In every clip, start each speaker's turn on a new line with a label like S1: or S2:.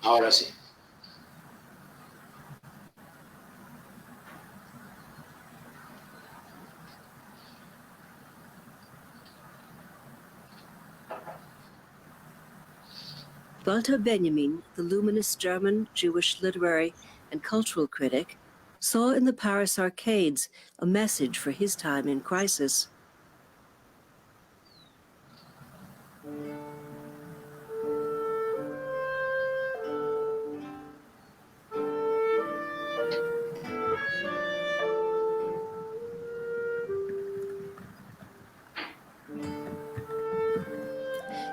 S1: Ahora sí.
S2: Walter Benjamin, the luminous German Jewish literary and cultural critic, saw in the Paris arcades a message for his time in crisis.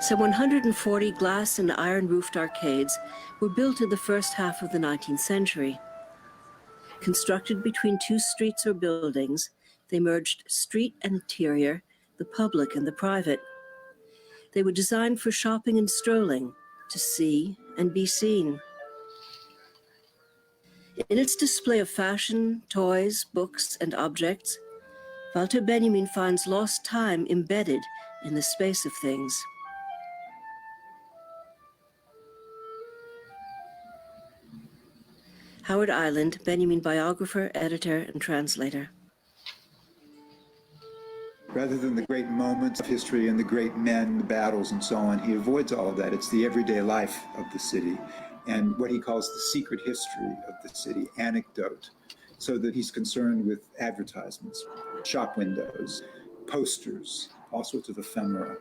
S2: Some 140 glass and iron-roofed arcades were built in the first half of the 19th century. Constructed between two streets or buildings, they merged street and interior, the public and the private. They were designed for shopping and strolling, to see and be seen. In its display of fashion, toys, books, and objects, Walter Benjamin finds lost time embedded in the space of things. Howard Island, Benjamin biographer, editor, and translator.
S3: Rather than the great moments of history and the great men, the battles and so on, he avoids all of that. It's the everyday life of the city and what he calls the secret history of the city, anecdote, so that he's concerned with advertisements, shop windows, posters, all sorts of ephemera,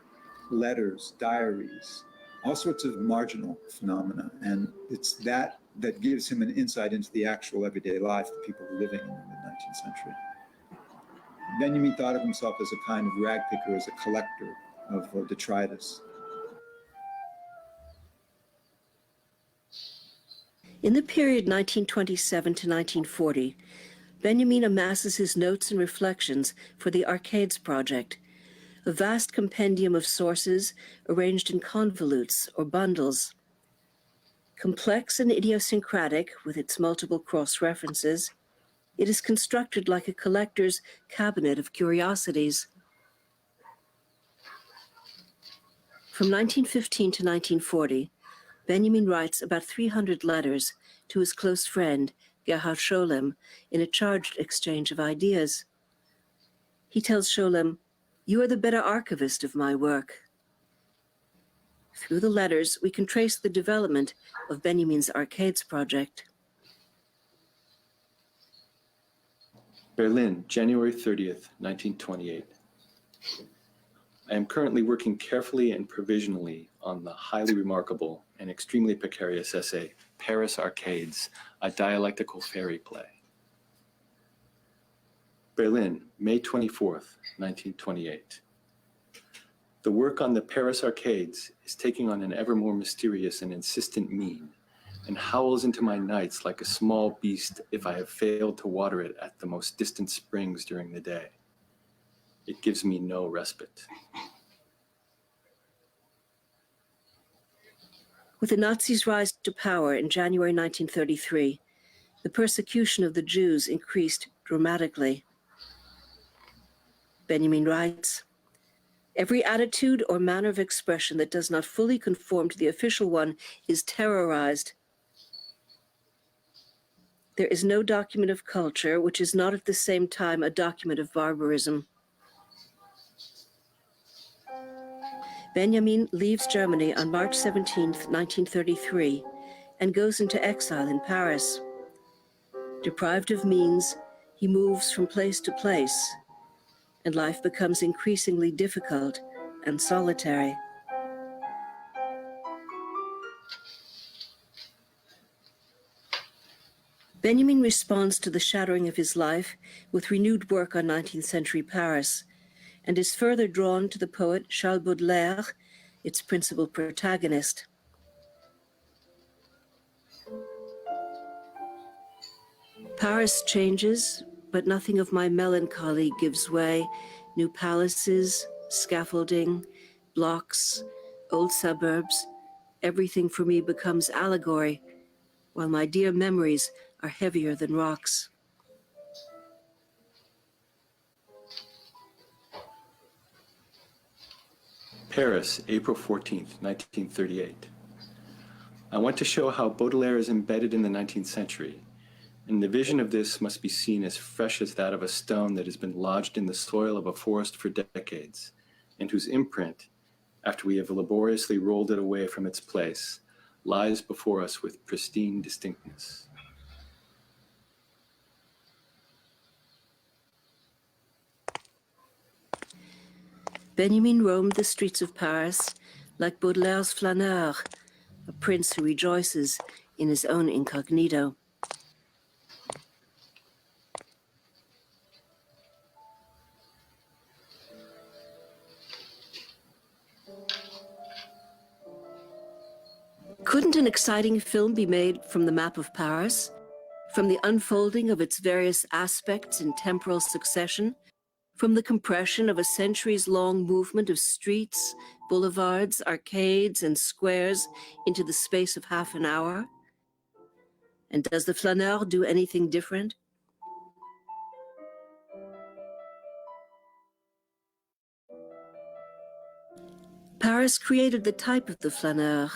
S3: letters, diaries, all sorts of marginal phenomena. And it's that gives him an insight into the actual everyday life of people living in the mid-19th century. Benjamin thought of himself as a kind of rag picker, as a collector of detritus.
S2: In the period 1927 to 1940, Benjamin amasses his notes and reflections for the Arcades Project, a vast compendium of sources arranged in convolutes or bundles. Complex and idiosyncratic with its multiple cross-references, it is constructed like a collector's cabinet of curiosities. From 1915 to 1940, Benjamin writes about 300 letters to his close friend, Gerhard Scholem, in a charged exchange of ideas. He tells Scholem, "You are the better archivist of my work." Through the letters, we can trace the development of Benjamin's Arcades project.
S4: Berlin, January 30th, 1928. I am currently working carefully and provisionally on the highly remarkable and extremely precarious essay, Paris Arcades, a dialectical fairy play. Berlin, May 24th, 1928. The work on the Paris Arcades is taking on an ever more mysterious and insistent mien, and howls into my nights like a small beast if I have failed to water it at the most distant springs during the day. It gives me no respite.
S2: With the Nazis' rise to power in January 1933, the persecution of the Jews increased dramatically. Benjamin writes, "Every attitude or manner of expression that does not fully conform to the official one is terrorized. There is no document of culture which is not at the same time a document of barbarism." Benjamin leaves Germany on March 17, 1933, and goes into exile in Paris. Deprived of means, he moves from place to place, and life becomes increasingly difficult and solitary. Benjamin responds to the shattering of his life with renewed work on 19th century Paris, and is further drawn to the poet Charles Baudelaire, its principal protagonist. Paris changes, but nothing of my melancholy gives way. New palaces, scaffolding, blocks, old suburbs, everything for me becomes allegory, while my dear memories are heavier than rocks.
S4: Paris, April 14th, 1938. I want to show how Baudelaire is embedded in the 19th century, and the vision of this must be seen as fresh as that of a stone that has been lodged in the soil of a forest for decades, and whose imprint, after we have laboriously rolled it away from its place, lies before us with pristine distinctness.
S2: Benjamin roamed the streets of Paris like Baudelaire's flaneur, a prince who rejoices in his own incognito. Couldn't an exciting film be made from the map of Paris, from the unfolding of its various aspects in temporal succession, from the compression of a centuries-long movement of streets, boulevards, arcades, and squares into the space of half an hour? And does the flaneur do anything different? Paris created the type of the flaneur.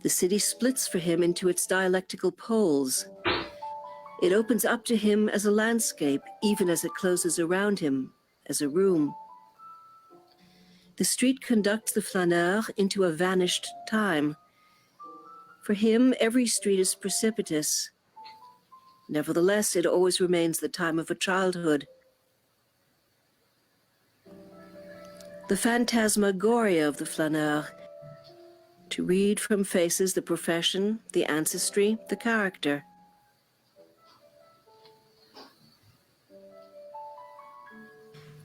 S2: The city splits for him into its dialectical poles. It opens up to him as a landscape, even as it closes around him, as a room. The street conducts the flaneur into a vanished time. For him, every street is precipitous. Nevertheless, it always remains the time of a childhood. The phantasmagoria of the flaneur, to read from faces the profession, the ancestry, the character.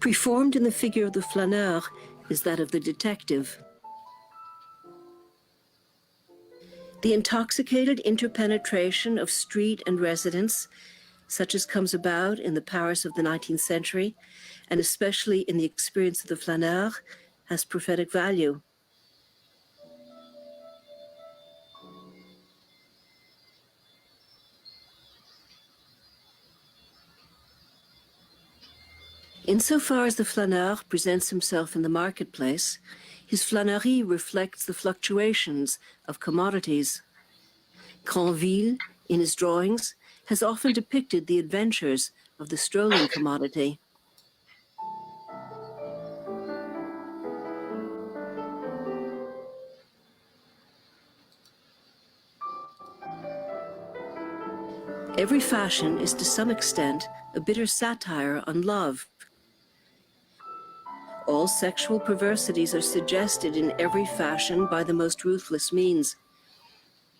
S2: Preformed in the figure of the flaneur is that of the detective. The intoxicated interpenetration of street and residence, such as comes about in the Paris of the 19th century, and especially in the experience of the flaneur, has prophetic value. Insofar as the flaneur presents himself in the marketplace, his flânerie reflects the fluctuations of commodities. Granville, in his drawings, has often depicted the adventures of the strolling commodity. Every fashion is to some extent a bitter satire on love. All sexual perversities are suggested in every fashion by the most ruthless means.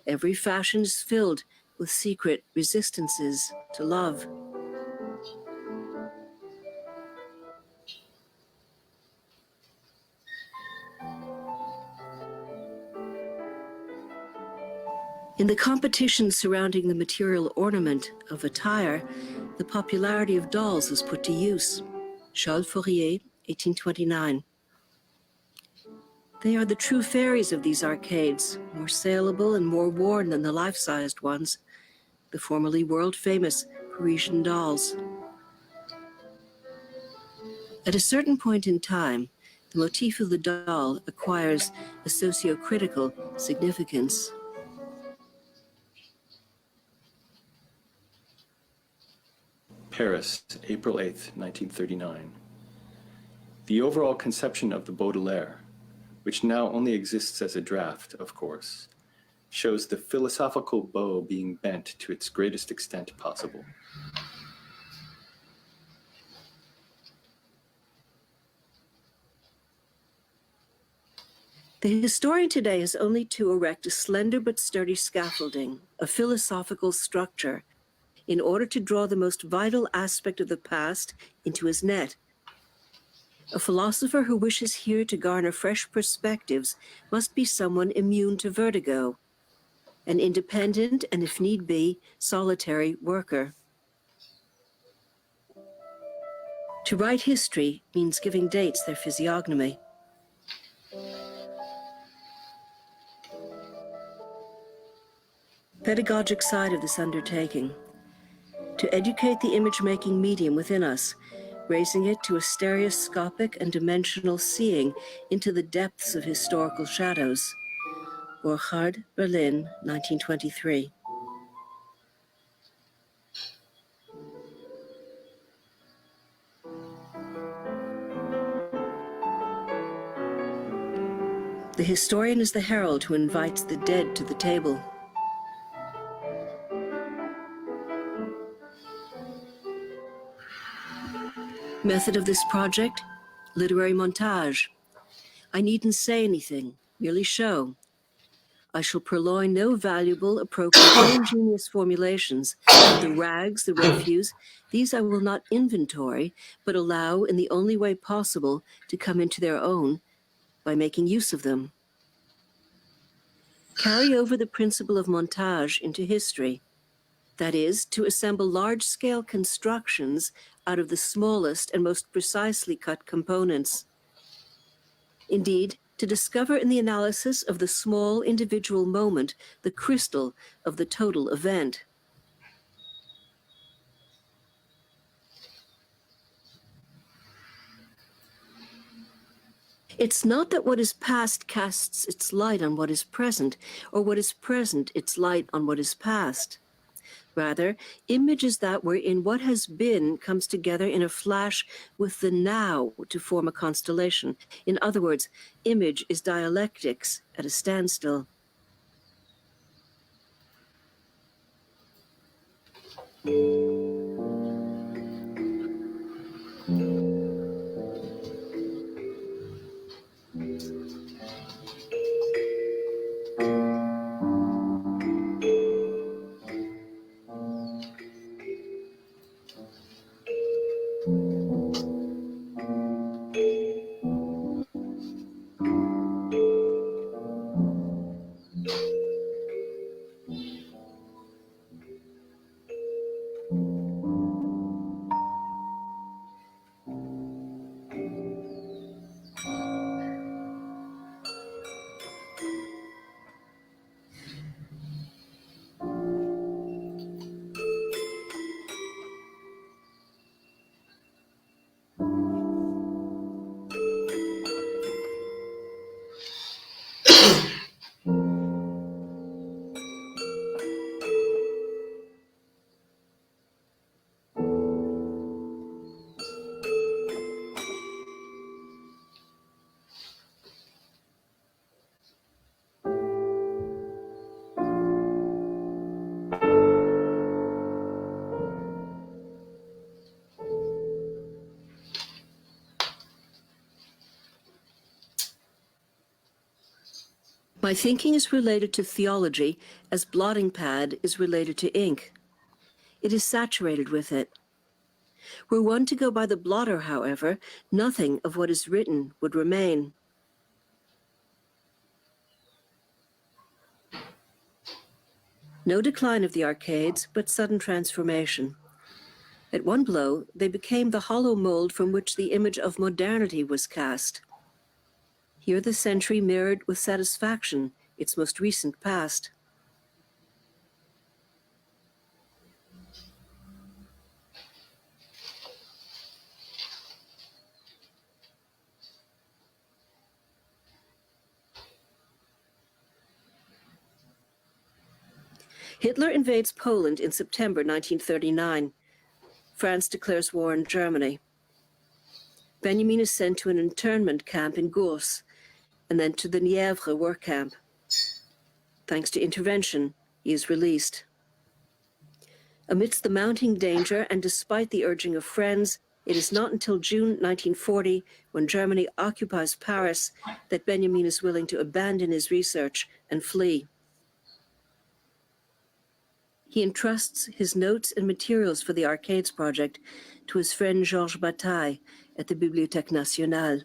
S2: Every fashion is filled with secret resistances to love. In the competition surrounding the material ornament of attire, the popularity of dolls was put to use. Charles Fourier, 1829. They are the true fairies of these arcades, more saleable and more worn than the life-sized ones, the formerly world-famous Parisian dolls. At a certain point in time, the motif of the doll acquires a socio-critical significance.
S4: Paris, April 8th, 1939. The overall conception of the Baudelaire, which now only exists as a draft, of course, shows the philosophical bow being bent to its greatest extent possible.
S2: The historian today has only to erect a slender but sturdy scaffolding, a philosophical structure, in order to draw the most vital aspect of the past into his net. A philosopher who wishes here to garner fresh perspectives must be someone immune to vertigo, an independent and, if need be, solitary worker. To write history means giving dates their physiognomy. Pedagogic side of this undertaking: to educate the image-making medium within us, raising it to a stereoscopic and dimensional seeing into the depths of historical shadows, Burchard, Berlin, 1923. The historian is the herald who invites the dead to the table. Method of this project? Literary montage. I needn't say anything, merely show. I shall purloin no valuable, appropriate, or ingenious formulations. The rags, the refuse, these I will not inventory, but allow in the only way possible to come into their own by making use of them. Carry over the principle of montage into history. That is, to assemble large-scale constructions out of the smallest and most precisely cut components. Indeed, to discover in the analysis of the small individual moment the crystal of the total event. It's not that what is past casts its light on what is present, or what is present its light on what is past. Rather, image is that wherein what has been comes together in a flash with the now to form a constellation. In other words, image is dialectics at a standstill. My thinking is related to theology as blotting pad is related to ink. It is saturated with it. Were one to go by the blotter, however, nothing of what is written would remain. No decline of the arcades, but sudden transformation. At one blow, they became the hollow mold from which the image of modernity was cast. Here the century mirrored with satisfaction its most recent past. Hitler invades Poland in September 1939. France declares war on Germany. Benjamin is sent to an internment camp in Gurs, and then to the Nièvre work camp. Thanks to intervention, he is released. Amidst the mounting danger and despite the urging of friends, it is not until June 1940, when Germany occupies Paris, that Benjamin is willing to abandon his research and flee. He entrusts his notes and materials for the Arcades project to his friend Georges Bataille at the Bibliothèque Nationale.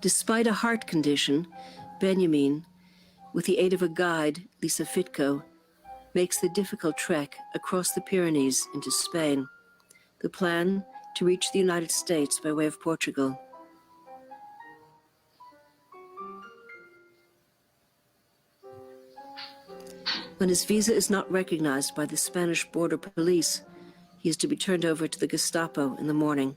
S2: Despite a heart condition, Benjamin, with the aid of a guide, Lisa Fitko, makes the difficult trek across the Pyrenees into Spain. The plan to reach the United States by way of Portugal. When his visa is not recognized by the Spanish border police, he is to be turned over to the Gestapo in the morning.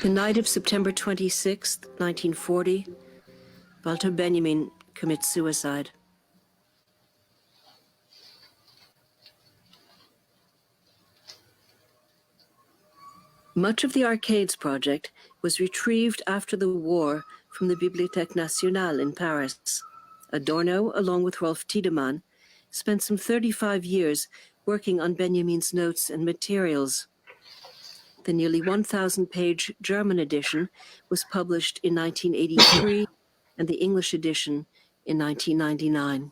S2: The night of September 26th, 1940, Walter Benjamin commits suicide. Much of the Arcades project was retrieved after the war from the Bibliothèque Nationale in Paris. Adorno, along with Rolf Tiedemann, spent some 35 years working on Benjamin's notes and materials. The nearly 1,000-page German edition was published in 1983 and the English edition in 1999.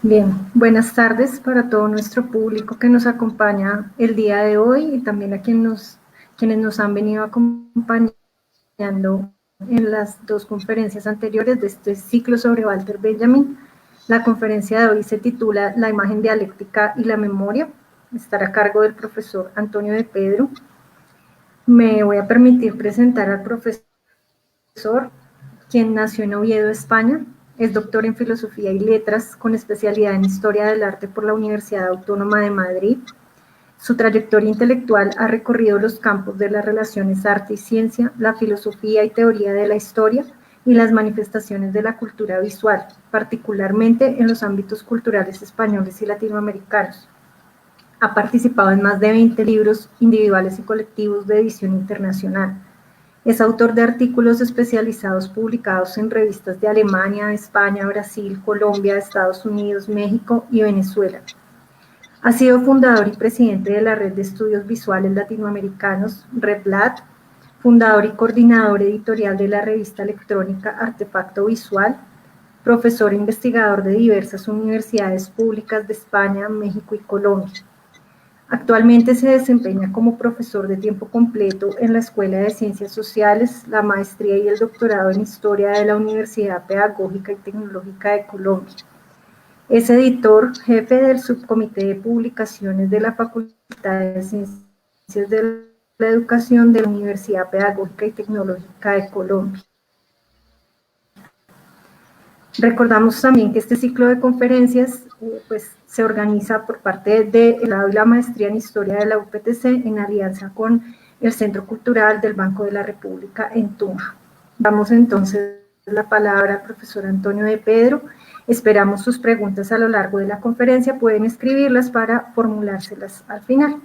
S1: Bien, buenas tardes para todo nuestro público que nos acompaña el día de hoy y también a quienes nos han venido acompañando en las dos conferencias anteriores de este ciclo sobre Walter Benjamin. La conferencia de hoy se titula La imagen dialéctica y la memoria. Estará a cargo del profesor Antonio de Pedro. Me voy a permitir presentar al profesor, quien nació en Oviedo, España. Es doctor en Filosofía y Letras, con especialidad en Historia del Arte por la Universidad Autónoma de Madrid. Su trayectoria intelectual ha recorrido los campos de las relaciones arte y ciencia, la filosofía y teoría de la historia y las manifestaciones de la cultura visual, particularmente en los ámbitos culturales españoles y latinoamericanos. Ha participado en más de 20 libros individuales y colectivos de edición internacional. Es autor de artículos especializados publicados en revistas de Alemania, España, Brasil, Colombia, Estados Unidos, México y Venezuela. Ha sido fundador y presidente de la Red de Estudios Visuales Latinoamericanos, REDLAT, fundador y coordinador editorial de la revista electrónica Artefacto Visual, profesor e investigador de diversas universidades públicas de España, México y Colombia. Actualmente se desempeña como profesor de tiempo completo en la Escuela de Ciencias Sociales, la maestría y el doctorado en Historia de la Universidad Pedagógica y Tecnológica de Colombia. Es editor, jefe del subcomité de publicaciones de la Facultad de Ciencias de la Educación de la Universidad Pedagógica y Tecnológica de Colombia. Recordamos también que este ciclo de conferencias se organiza por parte del grado y la maestría en Historia de la UPTC en alianza con el Centro Cultural del Banco de la República en Tunja. Damos entonces la palabra al profesor Antonio de Pedro. Esperamos sus preguntas a lo largo de la conferencia. Pueden escribirlas para formulárselas al final.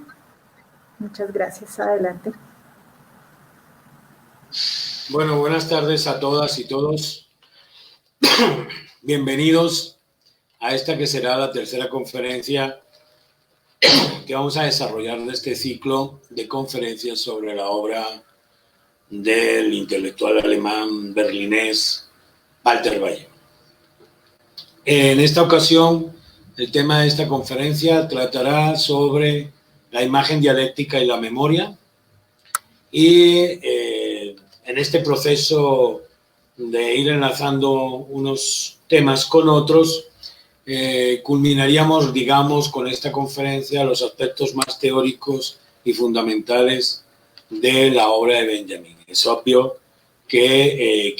S1: Muchas gracias. Adelante.
S5: Bueno, buenas tardes a todas y todos. Bienvenidos a esta que será la tercera conferencia que vamos a desarrollar de este ciclo de conferencias sobre la obra del intelectual alemán berlinés Walter Benjamin. En esta ocasión, el tema de esta conferencia tratará sobre la imagen dialéctica y la memoria y en este proceso de ir enlazando unos temas con otros, culminaríamos, digamos, con esta conferencia los aspectos más teóricos y fundamentales de la obra de Benjamin. Es obvio que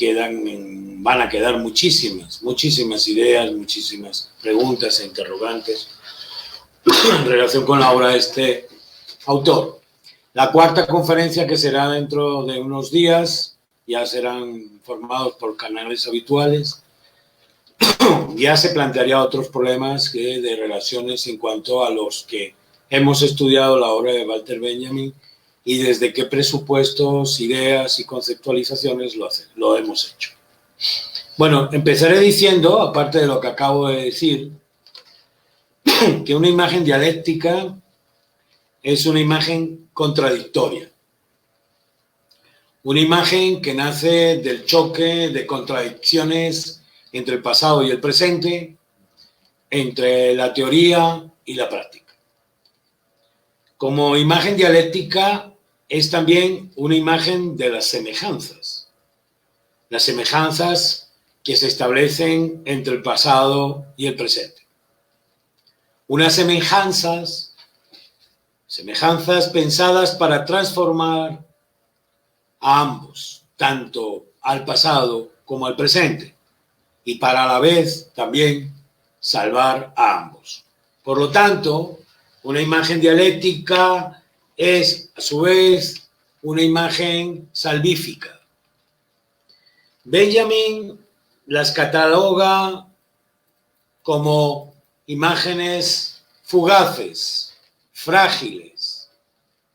S5: van a quedar muchísimas ideas, muchísimas preguntas e interrogantes en relación con la obra de este autor. La cuarta conferencia, que será dentro de unos días, ya serán formados por canales habituales, ya se plantearía otros problemas de relaciones en cuanto a los que hemos estudiado la obra de Walter Benjamin y desde qué presupuestos, ideas y conceptualizaciones lo hemos hecho. Bueno, empezaré diciendo, aparte de lo que acabo de decir, que una imagen dialéctica es una imagen contradictoria. Una imagen que nace del choque de contradicciones entre el pasado y el presente, entre la teoría y la práctica. Como imagen dialéctica es también una imagen de las semejanzas. Las semejanzas que se establecen entre el pasado y el presente. Unas semejanzas pensadas para transformar a ambos, tanto al pasado como al presente, y para a la vez también salvar a ambos. Por lo tanto, una imagen dialéctica es, a su vez, una imagen salvífica. Benjamin las cataloga como imágenes fugaces, frágiles,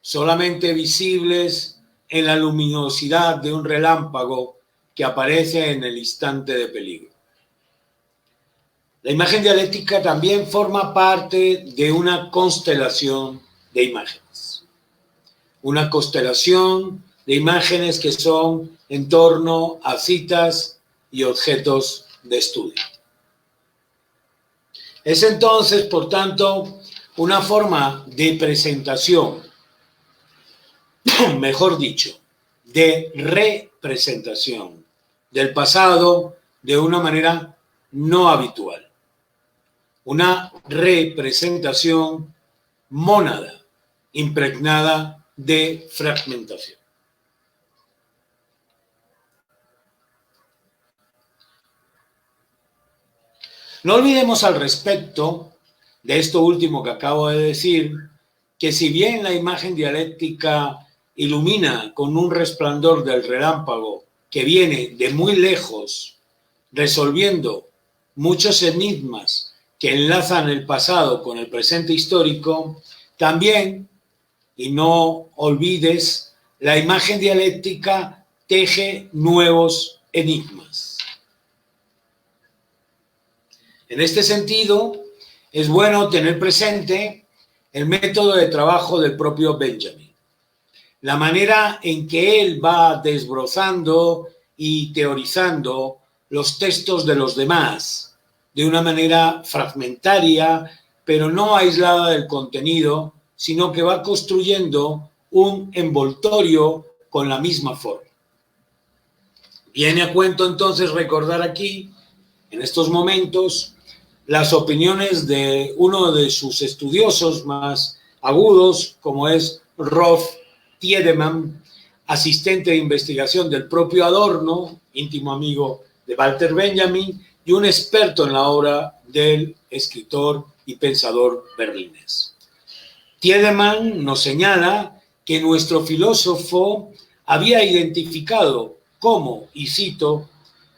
S5: solamente visibles en la luminosidad de un relámpago que aparece en el instante de peligro. La imagen dialéctica también forma parte de una constelación de imágenes. Una constelación de imágenes que son en torno a citas y objetos de estudio. Es entonces, por tanto, una forma de presentación, mejor dicho, de representación del pasado de una manera no habitual. Una representación mónada, impregnada de fragmentación. No olvidemos al respecto de esto último que acabo de decir, que si bien la imagen dialéctica ilumina con un resplandor del relámpago que viene de muy lejos, resolviendo muchos enigmas que enlazan el pasado con el presente histórico, también, y no olvides, la imagen dialéctica teje nuevos enigmas. En este sentido, es bueno tener presente el método de trabajo del propio Benjamin, la manera en que él va desbrozando y teorizando los textos de los demás, de una manera fragmentaria, pero no aislada del contenido, sino que va construyendo un envoltorio con la misma forma. Viene a cuento entonces recordar aquí, en estos momentos, las opiniones de uno de sus estudiosos más agudos, como es Rolf Tiedemann, asistente de investigación del propio Adorno, íntimo amigo de Walter Benjamin, y un experto en la obra del escritor y pensador berlinés. Tiedemann nos señala que nuestro filósofo había identificado como, y cito,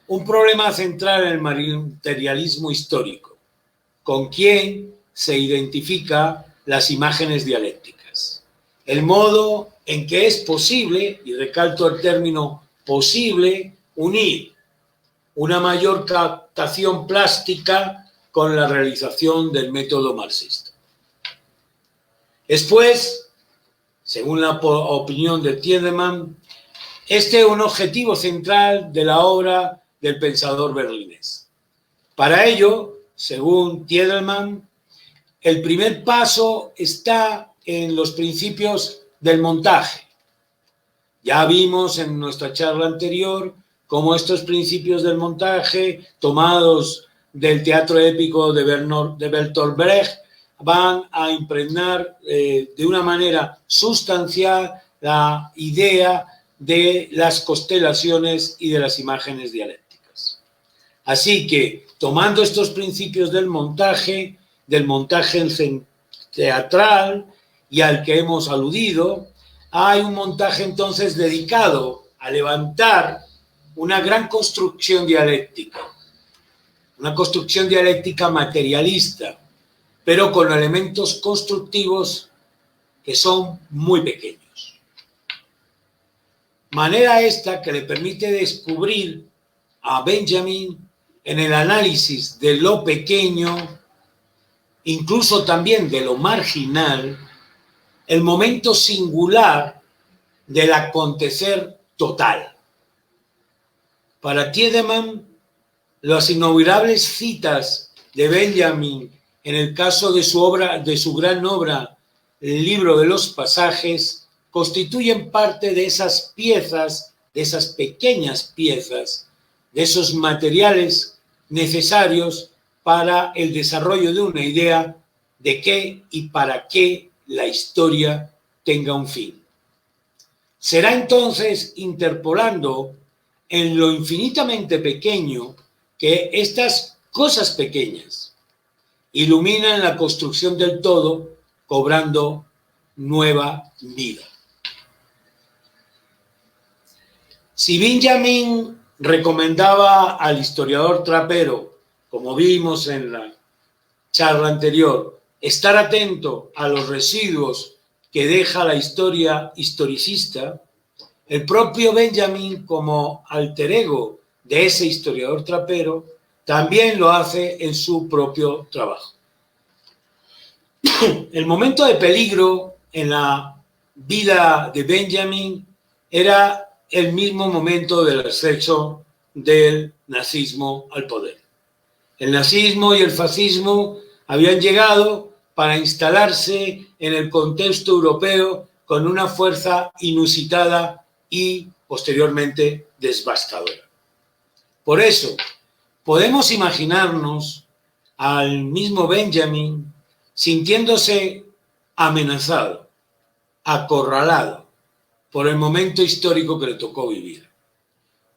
S5: un problema central en el materialismo histórico, con quien se identifica las imágenes dialécticas. El modo en que es posible, y recalco el término posible, unir una mayor captación plástica con la realización del método marxista. Después, según la opinión de Tiedemann, este es un objetivo central de la obra del pensador berlinés. Para ello, según Tiedemann, el primer paso está en los principios del montaje. Ya vimos en nuestra charla anterior cómo estos principios del montaje, tomados del teatro épico de Bertolt Brecht, van a impregnar de una manera sustancial la idea de las constelaciones y de las imágenes dialécticas. Así que, tomando estos principios del montaje teatral y al que hemos aludido, hay un montaje entonces dedicado a levantar una gran construcción dialéctica, una construcción dialéctica materialista, pero con elementos constructivos que son muy pequeños. Manera esta que le permite descubrir a Benjamin en el análisis de lo pequeño, incluso también de lo marginal, el momento singular del acontecer total. Para Tiedemann, las innumerables citas de Benjamin en el caso de su gran obra, el libro de los pasajes, constituyen parte de esas piezas, de esas pequeñas piezas de esos materiales necesarios para el desarrollo de una idea de qué y para qué la historia tenga un fin. Será entonces interpolando en lo infinitamente pequeño que estas cosas pequeñas iluminan la construcción del todo, cobrando nueva vida. Si Benjamin recomendaba al historiador trapero, como vimos en la charla anterior, estar atento a los residuos que deja la historia historicista, el propio Benjamin, como alter ego de ese historiador trapero, también lo hace en su propio trabajo. El momento de peligro en la vida de Benjamin era el mismo momento del acceso del nazismo al poder. El nazismo y el fascismo habían llegado para instalarse en el contexto europeo con una fuerza inusitada y posteriormente devastadora. Por eso, podemos imaginarnos al mismo Benjamin sintiéndose amenazado, acorralado por el momento histórico que le tocó vivir.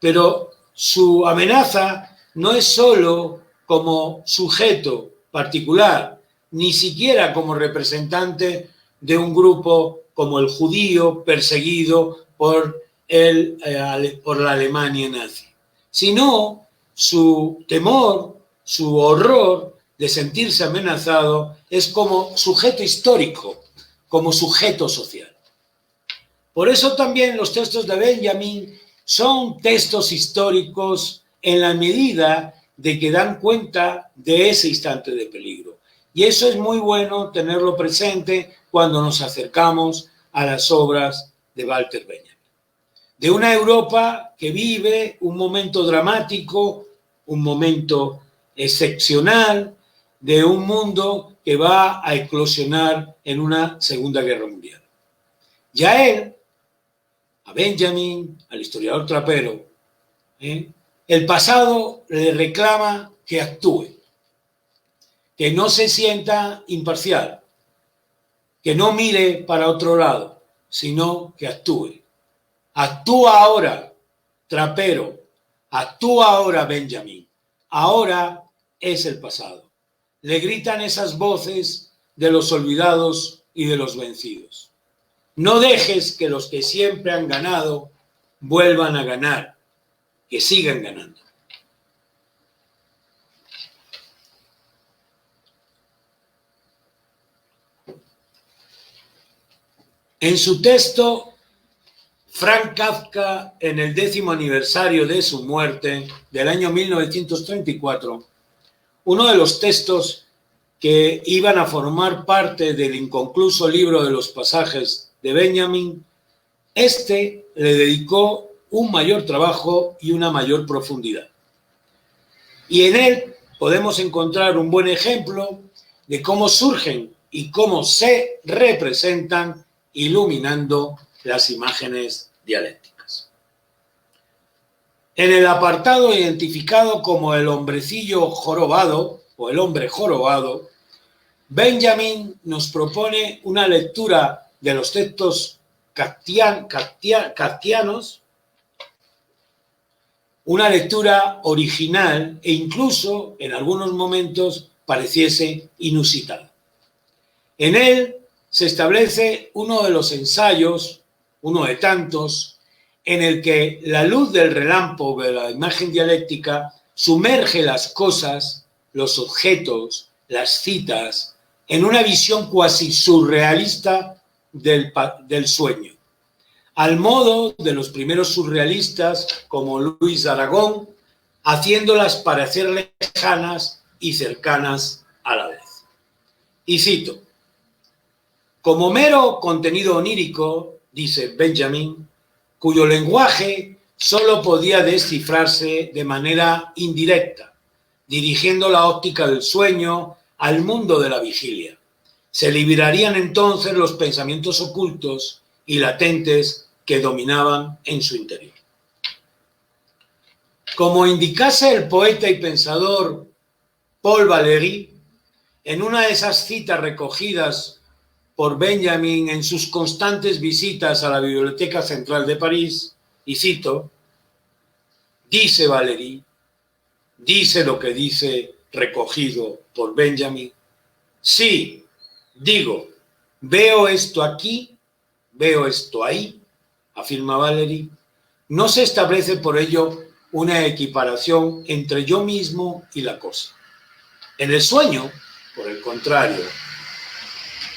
S5: Pero su amenaza no es solo como sujeto particular, ni siquiera como representante de un grupo como el judío perseguido por la Alemania nazi, sino su temor, su horror de sentirse amenazado es como sujeto histórico, como sujeto social. Por eso también los textos de Benjamin son textos históricos en la medida de que dan cuenta de ese instante de peligro. Y eso es muy bueno tenerlo presente cuando nos acercamos a las obras de Walter Benjamin. De una Europa que vive un momento dramático, un momento excepcional, de un mundo que va a eclosionar en una Segunda Guerra Mundial. Ya él, a Benjamin, al historiador trapero, el pasado le reclama que actúe, que no se sienta imparcial, que no mire para otro lado, sino que actúe. Actúa ahora, trapero, actúa ahora, Benjamin. Ahora es el pasado. Le gritan esas voces de los olvidados y de los vencidos. No dejes que los que siempre han ganado vuelvan a ganar, que sigan ganando. En su texto, Franz Kafka, en el 10º aniversario de su muerte, del año 1934, uno de los textos que iban a formar parte del inconcluso libro de los pasajes de Benjamin, le dedicó un mayor trabajo y una mayor profundidad. Y en él podemos encontrar un buen ejemplo de cómo surgen y cómo se representan iluminando las imágenes dialécticas. En el apartado identificado como el hombrecillo jorobado o el hombre jorobado, Benjamin nos propone una lectura de los textos kafkianos, una lectura original e incluso en algunos momentos pareciese inusitada. En él se establece uno de los ensayos, uno de tantos, en el que la luz del relámpago de la imagen dialéctica sumerge las cosas, los objetos, las citas, en una visión cuasi surrealista del sueño, al modo de los primeros surrealistas como Luis Aragón, haciéndolas parecer lejanas y cercanas a la vez. Y cito: como mero contenido onírico, dice Benjamin, cuyo lenguaje solo podía descifrarse de manera indirecta, dirigiendo la óptica del sueño al mundo de la vigilia. Se liberarían entonces los pensamientos ocultos y latentes que dominaban en su interior. Como indicase el poeta y pensador Paul Valéry, en una de esas citas recogidas por Benjamin en sus constantes visitas a la Biblioteca Central de París, y cito, dice Valéry, dice lo que dice recogido por Benjamin, sí, digo, veo esto aquí, veo esto ahí, afirma Valéry, no se establece por ello una equiparación entre yo mismo y la cosa. En el sueño, por el contrario,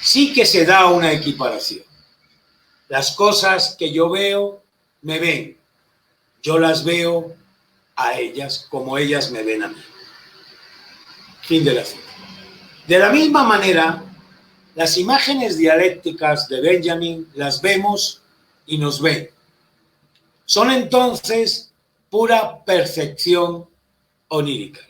S5: sí que se da una equiparación. Las cosas que yo veo, me ven. Yo las veo a ellas como ellas me ven a mí. Fin de la cita. De la misma manera, las imágenes dialécticas de Benjamin las vemos y nos ven. Son entonces pura percepción onírica.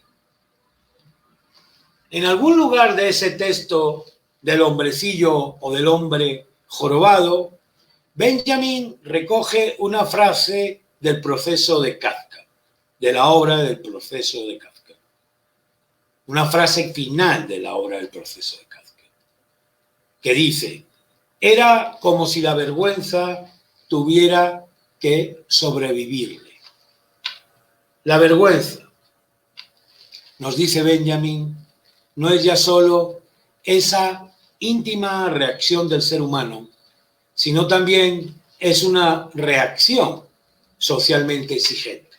S5: En algún lugar de ese texto del hombrecillo o del hombre jorobado, Benjamin recoge una frase del proceso de Kafka, de la obra del proceso de Kafka. Una frase final de la obra del proceso de Kafka, que dice, era como si la vergüenza tuviera que sobrevivirle. La vergüenza, nos dice Benjamin, no es ya solo esa íntima reacción del ser humano, sino también es una reacción socialmente exigente.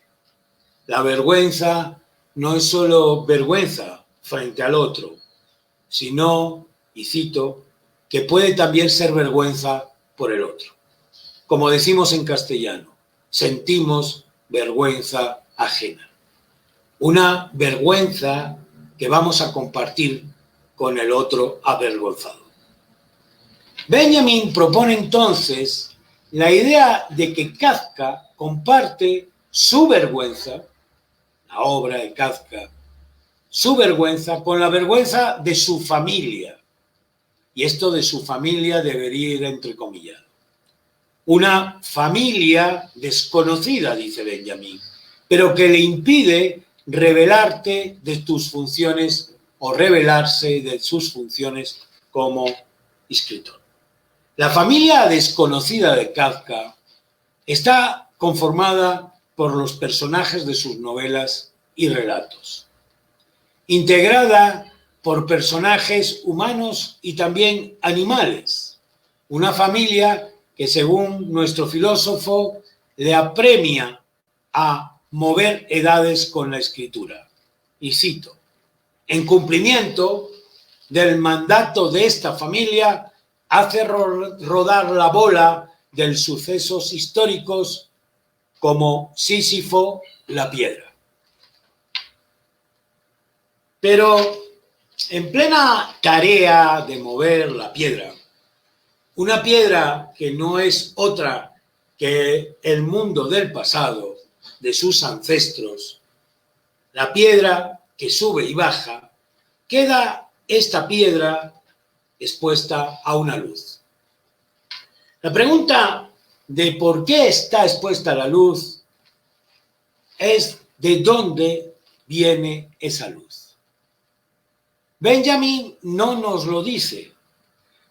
S5: La vergüenza no es solo vergüenza frente al otro, sino, y cito, que puede también ser vergüenza por el otro. Como decimos en castellano, sentimos vergüenza ajena. Una vergüenza que vamos a compartir con el otro avergonzado. Benjamin propone entonces la idea de que Kafka comparte su vergüenza, la obra de Kafka, su vergüenza con la vergüenza de su familia. Y esto de su familia debería ir entrecomillado. Una familia desconocida, dice Benjamin, pero que le impide revelarte de tus funciones o revelarse de sus funciones como escritor. La familia desconocida de Kafka está conformada por los personajes de sus novelas y relatos, integrada por personajes humanos y también animales, una familia que según nuestro filósofo le apremia a mover edades con la escritura. Y cito, en cumplimiento del mandato de esta familia, hace rodar la bola de sucesos históricos como Sísifo la piedra. Pero en plena tarea de mover la piedra, una piedra que no es otra que el mundo del pasado, de sus ancestros, la piedra que sube y baja, queda esta piedra expuesta a una luz. La pregunta de por qué está expuesta a la luz es de dónde viene esa luz. Benjamin no nos lo dice,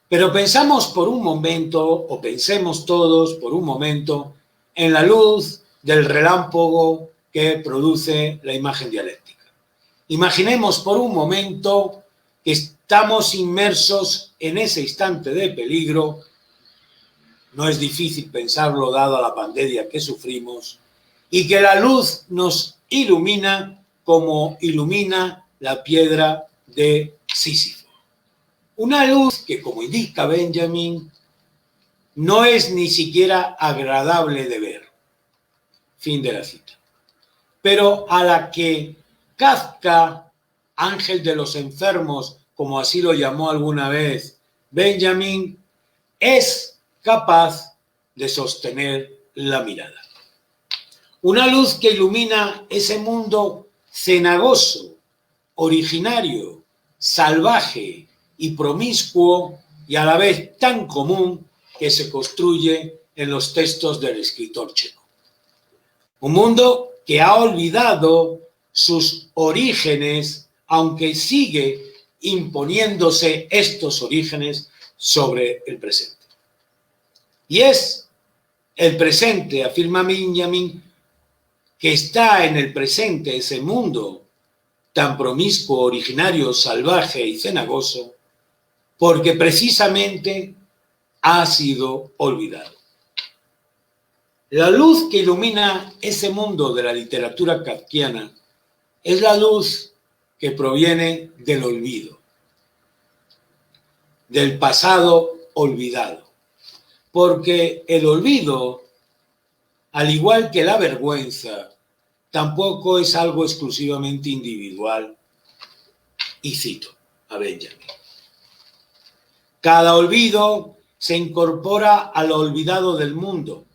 S5: pero pensamos por un momento, o pensemos todos por un momento, en la luz del relámpago que produce la imagen dialéctica. Imaginemos por un momento que estamos inmersos en ese instante de peligro, no es difícil pensarlo dado la pandemia que sufrimos, y que la luz nos ilumina como ilumina la piedra de Sísifo. Una luz que, como indica Benjamin, no es ni siquiera agradable de ver. Fin de la cita. Pero a la que Kafka, ángel de los enfermos, como así lo llamó alguna vez Benjamin, es capaz de sostener la mirada. Una luz que ilumina ese mundo cenagoso, originario, salvaje y promiscuo y a la vez tan común que se construye en los textos del escritor checo. Un mundo que ha olvidado sus orígenes, aunque sigue imponiéndose estos orígenes sobre el presente. Y es el presente, afirma Benjamin, que está en el presente ese mundo tan promiscuo, originario, salvaje y cenagoso, porque precisamente ha sido olvidado. La luz que ilumina ese mundo de la literatura kafkiana es la luz que proviene del olvido, del pasado olvidado, porque el olvido, al igual que la vergüenza, tampoco es algo exclusivamente individual. Y cito a Benjamin: cada olvido se incorpora a lo olvidado del mundo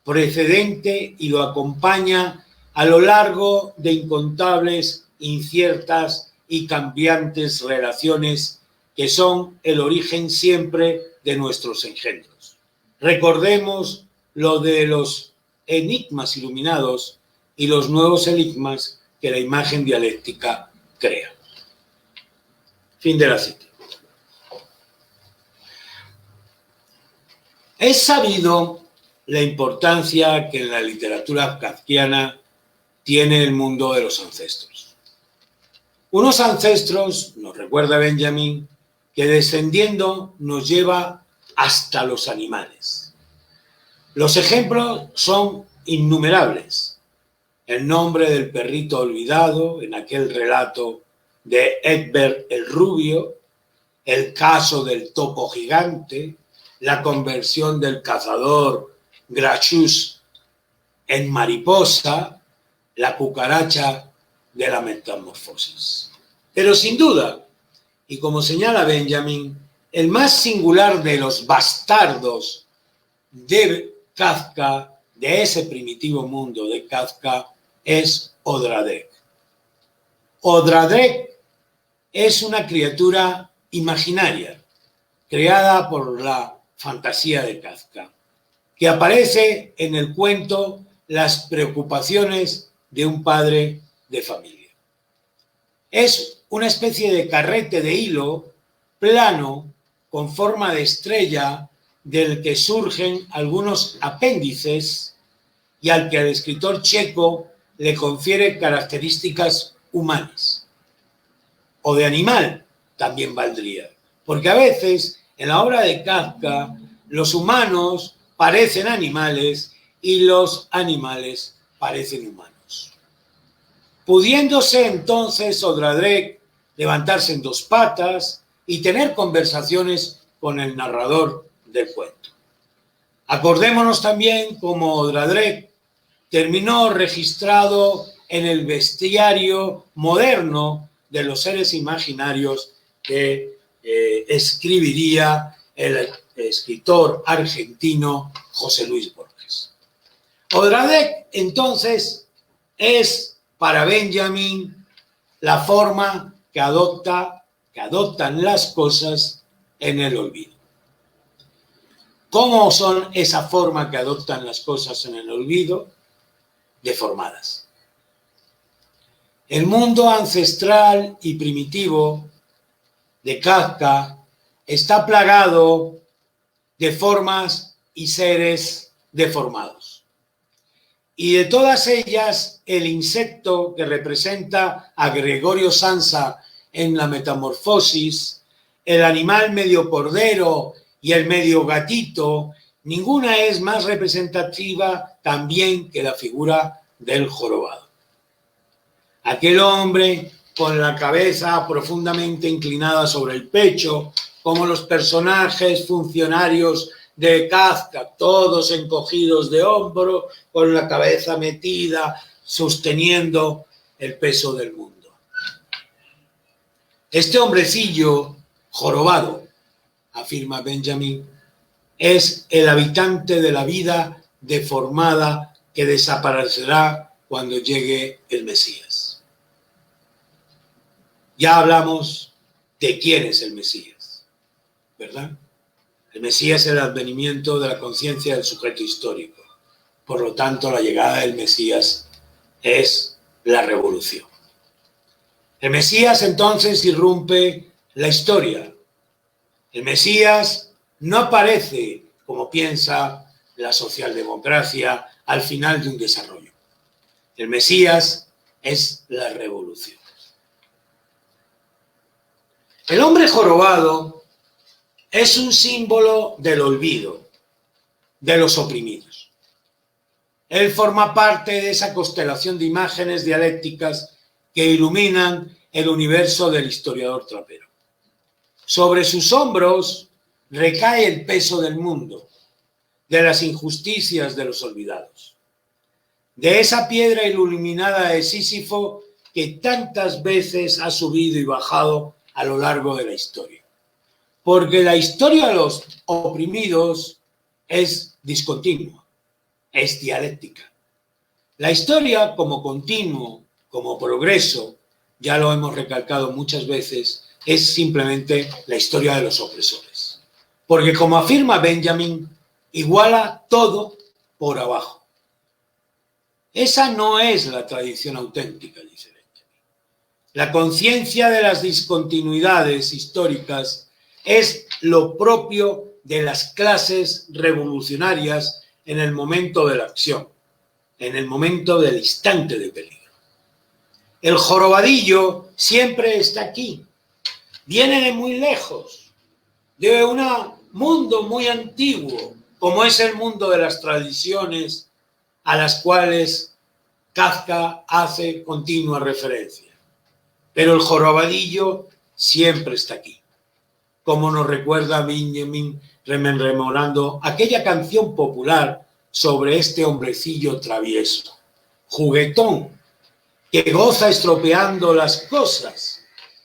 S5: precedente y lo acompaña a lo largo de incontables, inciertas y cambiantes relaciones que son el origen siempre de nuestros engendros. Recordemos lo de los enigmas iluminados y los nuevos enigmas que la imagen dialéctica crea. Fin de la cita. Es sabido la importancia que en la literatura kafkiana tiene el mundo de los ancestros. Unos ancestros, nos recuerda Benjamin, que descendiendo nos lleva hasta los animales. Los ejemplos son innumerables. El nombre del perrito olvidado en aquel relato de Egbert el Rubio, el caso del topo gigante, la conversión del cazador Grachus en mariposa, la cucaracha de la metamorfosis. Pero sin duda, y como señala Benjamin, el más singular de los bastardos de Kafka, de ese primitivo mundo de Kafka, es Odradek. Odradek es una criatura imaginaria, creada por la fantasía de Kafka, que aparece en el cuento Las preocupaciones de un padre de familia. Es una especie de carrete de hilo plano con forma de estrella del que surgen algunos apéndices y al que el escritor checo le confiere características humanas. O de animal también valdría, porque a veces en la obra de Kafka los humanos parecen animales y los animales parecen humanos. Pudiéndose entonces Odradek levantarse en dos patas y tener conversaciones con el narrador del cuento. Acordémonos también cómo Odradek terminó registrado en el bestiario moderno de los seres imaginarios que escribiría el escritor argentino José Luis Borges. Odradek, entonces, es para Benjamin la forma que adoptan las cosas en el olvido. ¿Cómo son esa forma que adoptan las cosas en el olvido? Deformadas. El mundo ancestral y primitivo de Kafka está plagado de formas y seres deformados. Y de todas ellas, el insecto que representa a Gregorio Samsa en la Metamorfosis, el animal medio cordero y el medio gatito, ninguna es más representativa también que la figura del jorobado. Aquel hombre con la cabeza profundamente inclinada sobre el pecho, como los personajes funcionarios de Kafka, todos encogidos de hombro, con la cabeza metida, sosteniendo el peso del mundo. Este hombrecillo jorobado, afirma Benjamin, es el habitante de la vida deformada que desaparecerá cuando llegue el Mesías. Ya hablamos de quién es el Mesías, ¿verdad? El Mesías es el advenimiento de la conciencia del sujeto histórico. Por lo tanto, la llegada del Mesías es la revolución. El Mesías entonces irrumpe la historia. El Mesías no aparece, como piensa la socialdemocracia, al final de un desarrollo. El Mesías es la revolución. El hombre jorobado es un símbolo del olvido, de los oprimidos. Él forma parte de esa constelación de imágenes dialécticas que iluminan el universo del historiador trapero. Sobre sus hombros recae el peso del mundo, de las injusticias de los olvidados, de esa piedra iluminada de Sísifo que tantas veces ha subido y bajado a lo largo de la historia. Porque la historia de los oprimidos es discontinua, es dialéctica. La historia como continuo, como progreso, ya lo hemos recalcado muchas veces, es simplemente la historia de los opresores. Porque como afirma Benjamin, iguala todo por abajo. Esa no es la tradición auténtica, dice Benjamin. La conciencia de las discontinuidades históricas es lo propio de las clases revolucionarias en el momento de la acción, en el momento del instante de peligro. El jorobadillo siempre está aquí, viene de muy lejos, de un mundo muy antiguo, como es el mundo de las tradiciones a las cuales Kafka hace continua referencia. Pero el jorobadillo siempre está aquí, como nos recuerda Benjamin rememorando aquella canción popular sobre este hombrecillo travieso, juguetón, que goza estropeando las cosas,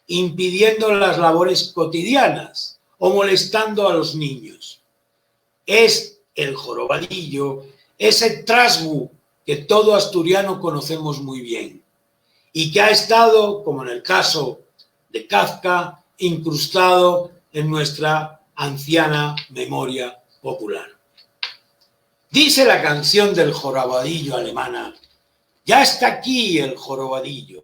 S5: impidiendo las labores cotidianas o molestando a los niños. Es el jorobadillo, ese trasgu que todo asturiano conocemos muy bien y que ha estado, como en el caso de Kafka, incrustado en nuestra anciana memoria popular. Dice la canción del jorobadillo alemana: ya está aquí el jorobadillo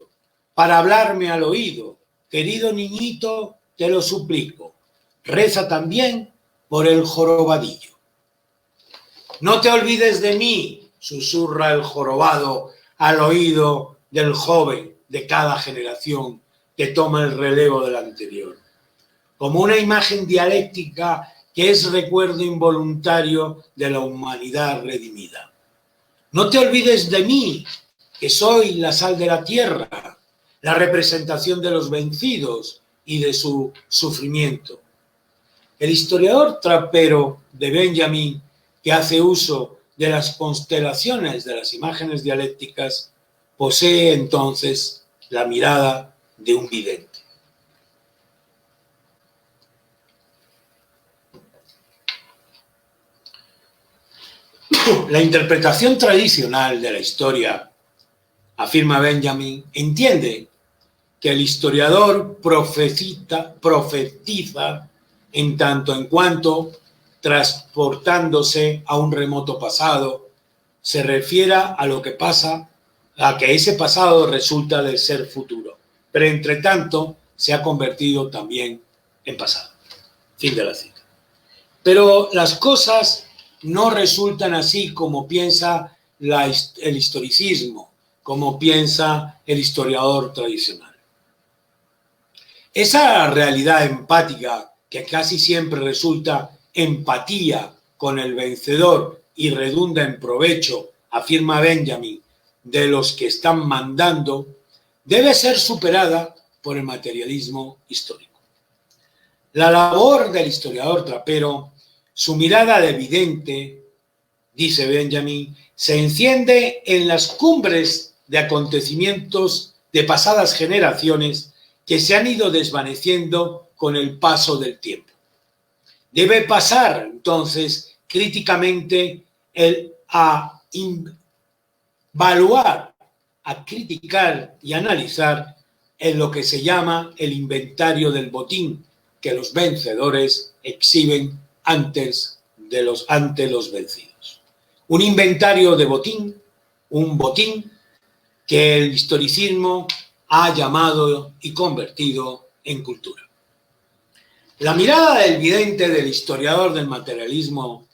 S5: para hablarme al oído. Querido niñito, te lo suplico, reza también por el jorobadillo. No te olvides de mí, susurra el jorobado al oído del joven de cada generación que toma el relevo del anterior, como una imagen dialéctica que es recuerdo involuntario de la humanidad redimida. No te olvides de mí, que soy la sal de la tierra, la representación de los vencidos y de su sufrimiento. El historiador trapero de Benjamin, que hace uso de las constelaciones de las imágenes dialécticas, posee entonces la mirada de un vidente. La interpretación tradicional de la historia, afirma Benjamin, entiende que el historiador profetiza en tanto en cuanto, transportándose a un remoto pasado, se refiera a lo que pasa, a que ese pasado resulta de ser futuro, pero entre tanto se ha convertido también en pasado. Fin de la cita. Pero las cosas no resultan así como piensa el historicismo, como piensa el historiador tradicional. Esa realidad empática que casi siempre resulta empatía con el vencedor y redunda en provecho, afirma Benjamin, de los que están mandando, debe ser superada por el materialismo histórico. La labor del historiador trapero, su mirada de vidente, dice Benjamin, se enciende en las cumbres de acontecimientos de pasadas generaciones que se han ido desvaneciendo con el paso del tiempo. Debe pasar, entonces, críticamente a evaluar, a criticar y analizar en lo que se llama el inventario del botín que los vencedores exhiben ante los vencidos. Un inventario de botín, un botín que el historicismo ha llamado y convertido en cultura. La mirada del vidente del historiador del materialismo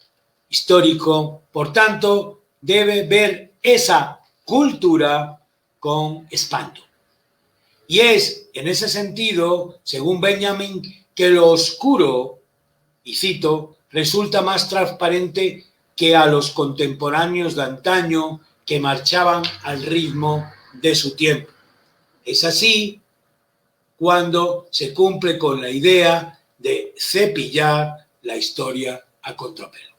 S5: histórico, por tanto, debe ver esa cultura con espanto. Y es, en ese sentido, según Benjamin, que lo oscuro, y cito, resulta más transparente que a los contemporáneos de antaño que marchaban al ritmo de su tiempo. Es así cuando se cumple con la idea de cepillar la historia a contrapelo.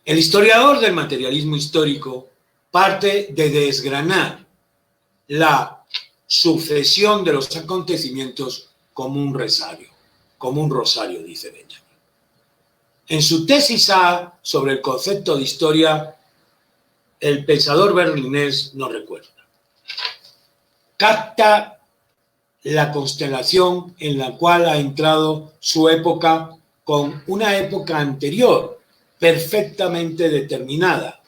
S5: El historiador del materialismo histórico parte de desgranar la sucesión de los acontecimientos como un rosario, dice Benjamin. En su tesis A sobre el concepto de historia, el pensador berlinés nos recuerda: capta la constelación en la cual ha entrado su época con una época anterior, perfectamente determinada.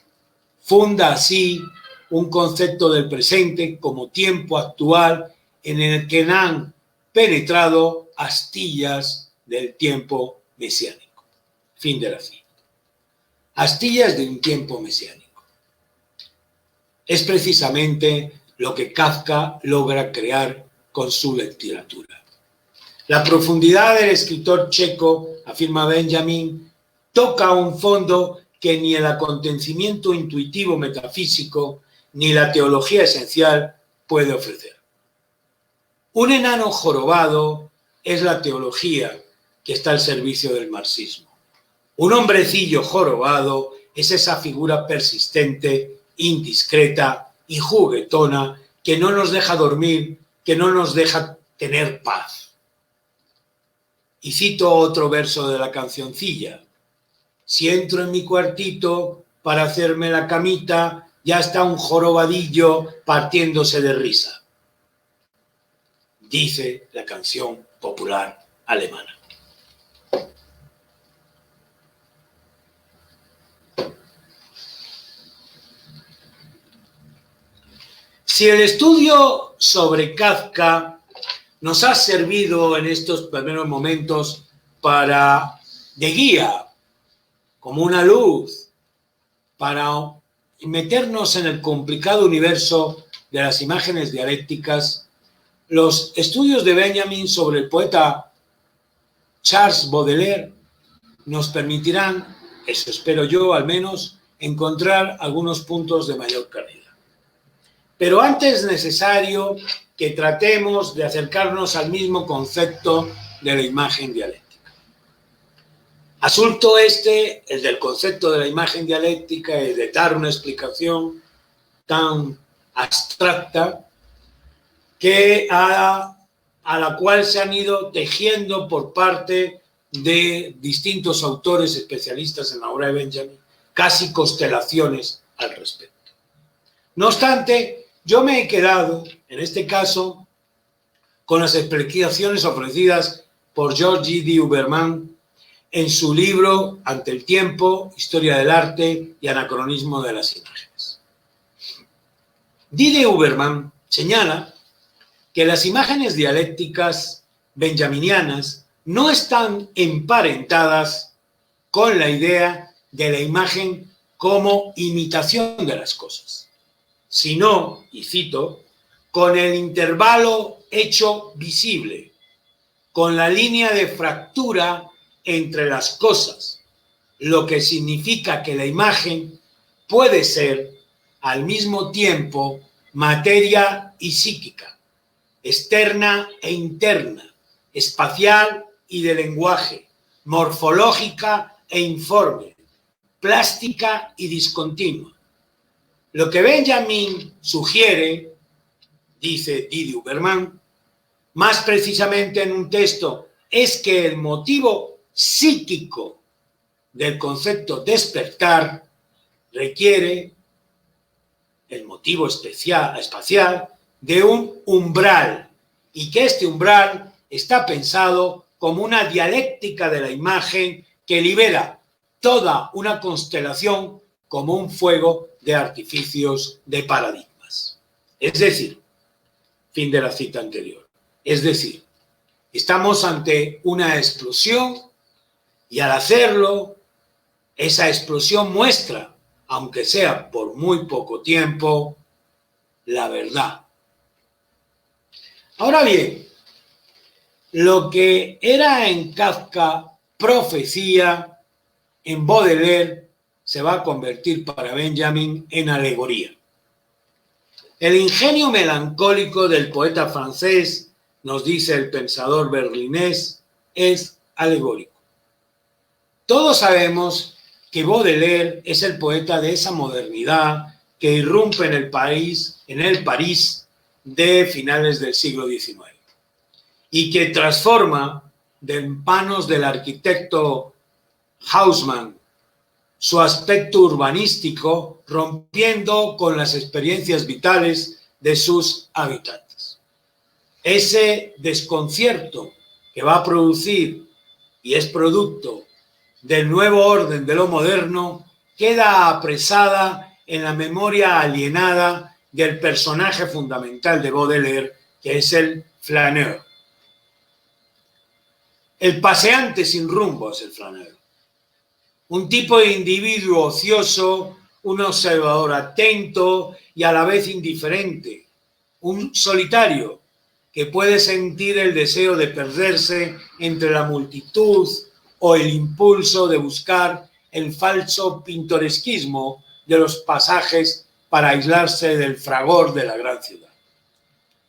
S5: Funda así un concepto del presente como tiempo actual en el que han penetrado astillas del tiempo mesiánico. Fin de la cita. Astillas de un tiempo mesiánico. Es precisamente lo que Kafka logra crear con su literatura. La profundidad del escritor checo, afirma Benjamin, toca un fondo que ni el acontecimiento intuitivo metafísico ni la teología esencial puede ofrecer. Un enano jorobado es la teología que está al servicio del marxismo. Un hombrecillo jorobado es esa figura persistente, indiscreta y juguetona que no nos deja dormir, que no nos deja tener paz. Y cito otro verso de la cancioncilla. Si entro en mi cuartito para hacerme la camita, ya está un jorobadillo partiéndose de risa. Dice la canción popular alemana. Si el estudio sobre Kafka nos ha servido en estos primeros momentos de guía, como una luz, para meternos en el complicado universo de las imágenes dialécticas, los estudios de Benjamin sobre el poeta Charles Baudelaire nos permitirán, eso espero yo al menos, encontrar algunos puntos de mayor claridad. Pero antes es necesario que tratemos de acercarnos al mismo concepto de la imagen dialéctica. Asunto el del concepto de la imagen dialéctica y de dar una explicación tan abstracta a la cual se han ido tejiendo por parte de distintos autores especialistas en la obra de Benjamin, casi constelaciones al respecto. No obstante, yo me he quedado, en este caso, con las explicaciones ofrecidas por Georges D. Huberman en su libro Ante el tiempo, Historia del arte y anacronismo de las imágenes. D. Huberman señala que las imágenes dialécticas benjaminianas no están emparentadas con la idea de la imagen como imitación de las cosas, sino, y cito, con el intervalo hecho visible, con la línea de fractura entre las cosas, lo que significa que la imagen puede ser al mismo tiempo materia y psíquica, externa e interna, espacial y de lenguaje, morfológica e informe, plástica y discontinua. Lo que Benjamin sugiere, dice Didi Huberman, más precisamente en un texto, es que el motivo psíquico del concepto despertar requiere el motivo espacial de un umbral, y que este umbral está pensado como una dialéctica de la imagen que libera toda una constelación como un fuego de artificios de paradigmas. Es decir, fin de la cita anterior. Es decir, estamos ante una explosión y al hacerlo, esa explosión muestra, aunque sea por muy poco tiempo, la verdad. Ahora bien, lo que era en Kafka profecía, en Baudelaire se va a convertir para Benjamin en alegoría. El ingenio melancólico del poeta francés, nos dice el pensador berlinés, es alegórico. Todos sabemos que Baudelaire es el poeta de esa modernidad que irrumpe en el París de finales del siglo XIX y que transforma de manos del arquitecto Haussmann su aspecto urbanístico, rompiendo con las experiencias vitales de sus habitantes. Ese desconcierto que va a producir y es producto del nuevo orden de lo moderno queda apresada en la memoria alienada del personaje fundamental de Baudelaire, que es el flaneur. El paseante sin rumbo es el flaneur. Un tipo de individuo ocioso, un observador atento y a la vez indiferente. Un solitario que puede sentir el deseo de perderse entre la multitud o el impulso de buscar el falso pintoresquismo de los pasajes para aislarse del fragor de la gran ciudad.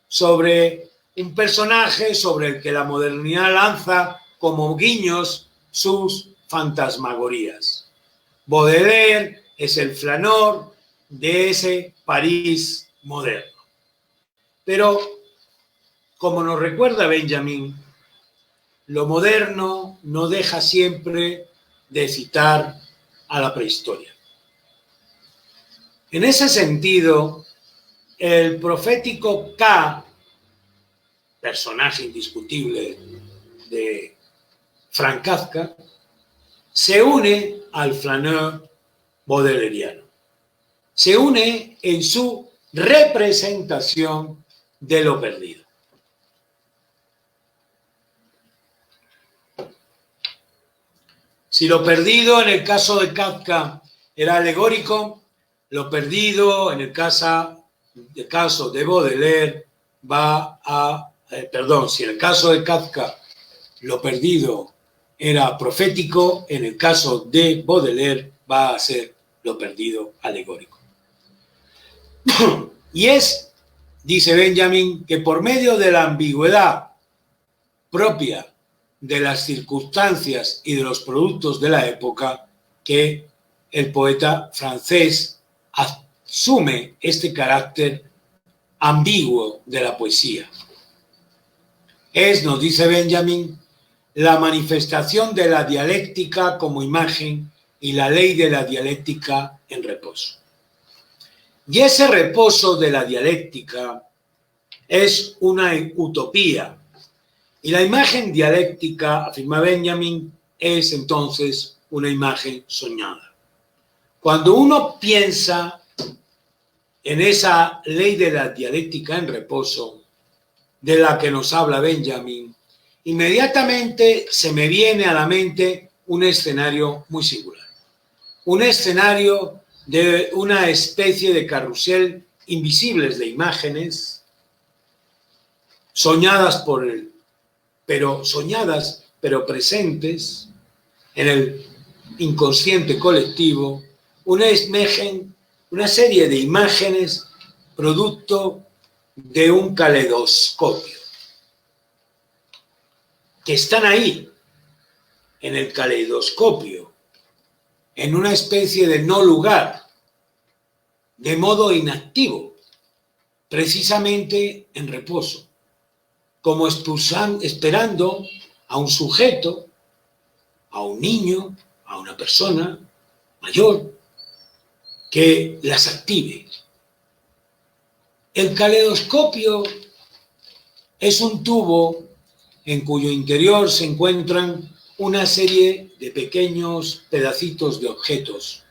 S5: Sobre un personaje sobre el que la modernidad lanza como guiños sus fantasmagorías. Baudelaire es el flaneur de ese París moderno. Pero, como nos recuerda Benjamin, lo moderno no deja siempre de citar a la prehistoria. En ese sentido, el profético K, personaje indiscutible de Franz Kafka, se une al flaneur baudelairiano. Se une en su representación de lo perdido. Si lo perdido en el caso de Kafka era alegórico, lo perdido en el caso de Baudelaire si en el caso de Kafka lo perdido era profético, en el caso de Baudelaire va a ser lo perdido alegórico. Y es, dice Benjamin, que por medio de la ambigüedad propia de las circunstancias y de los productos de la época, que el poeta francés asume este carácter ambiguo de la poesía. Es, nos dice Benjamin, la manifestación de la dialéctica como imagen y la ley de la dialéctica en reposo. Y ese reposo de la dialéctica es una utopía. Y la imagen dialéctica, afirma Benjamin, es entonces una imagen soñada. Cuando uno piensa en esa ley de la dialéctica en reposo, de la que nos habla Benjamin, inmediatamente se me viene a la mente un escenario muy singular. Un escenario de una especie de carrusel invisibles de imágenes, soñadas pero presentes en el inconsciente colectivo, una serie de imágenes producto de un caleidoscopio, que están ahí, en el caleidoscopio, en una especie de no lugar, de modo inactivo, precisamente en reposo, como esperando a un sujeto, a un niño, a una persona mayor, que las active. El caleidoscopio es un tubo en cuyo interior se encuentran una serie de pequeños pedacitos de objetos,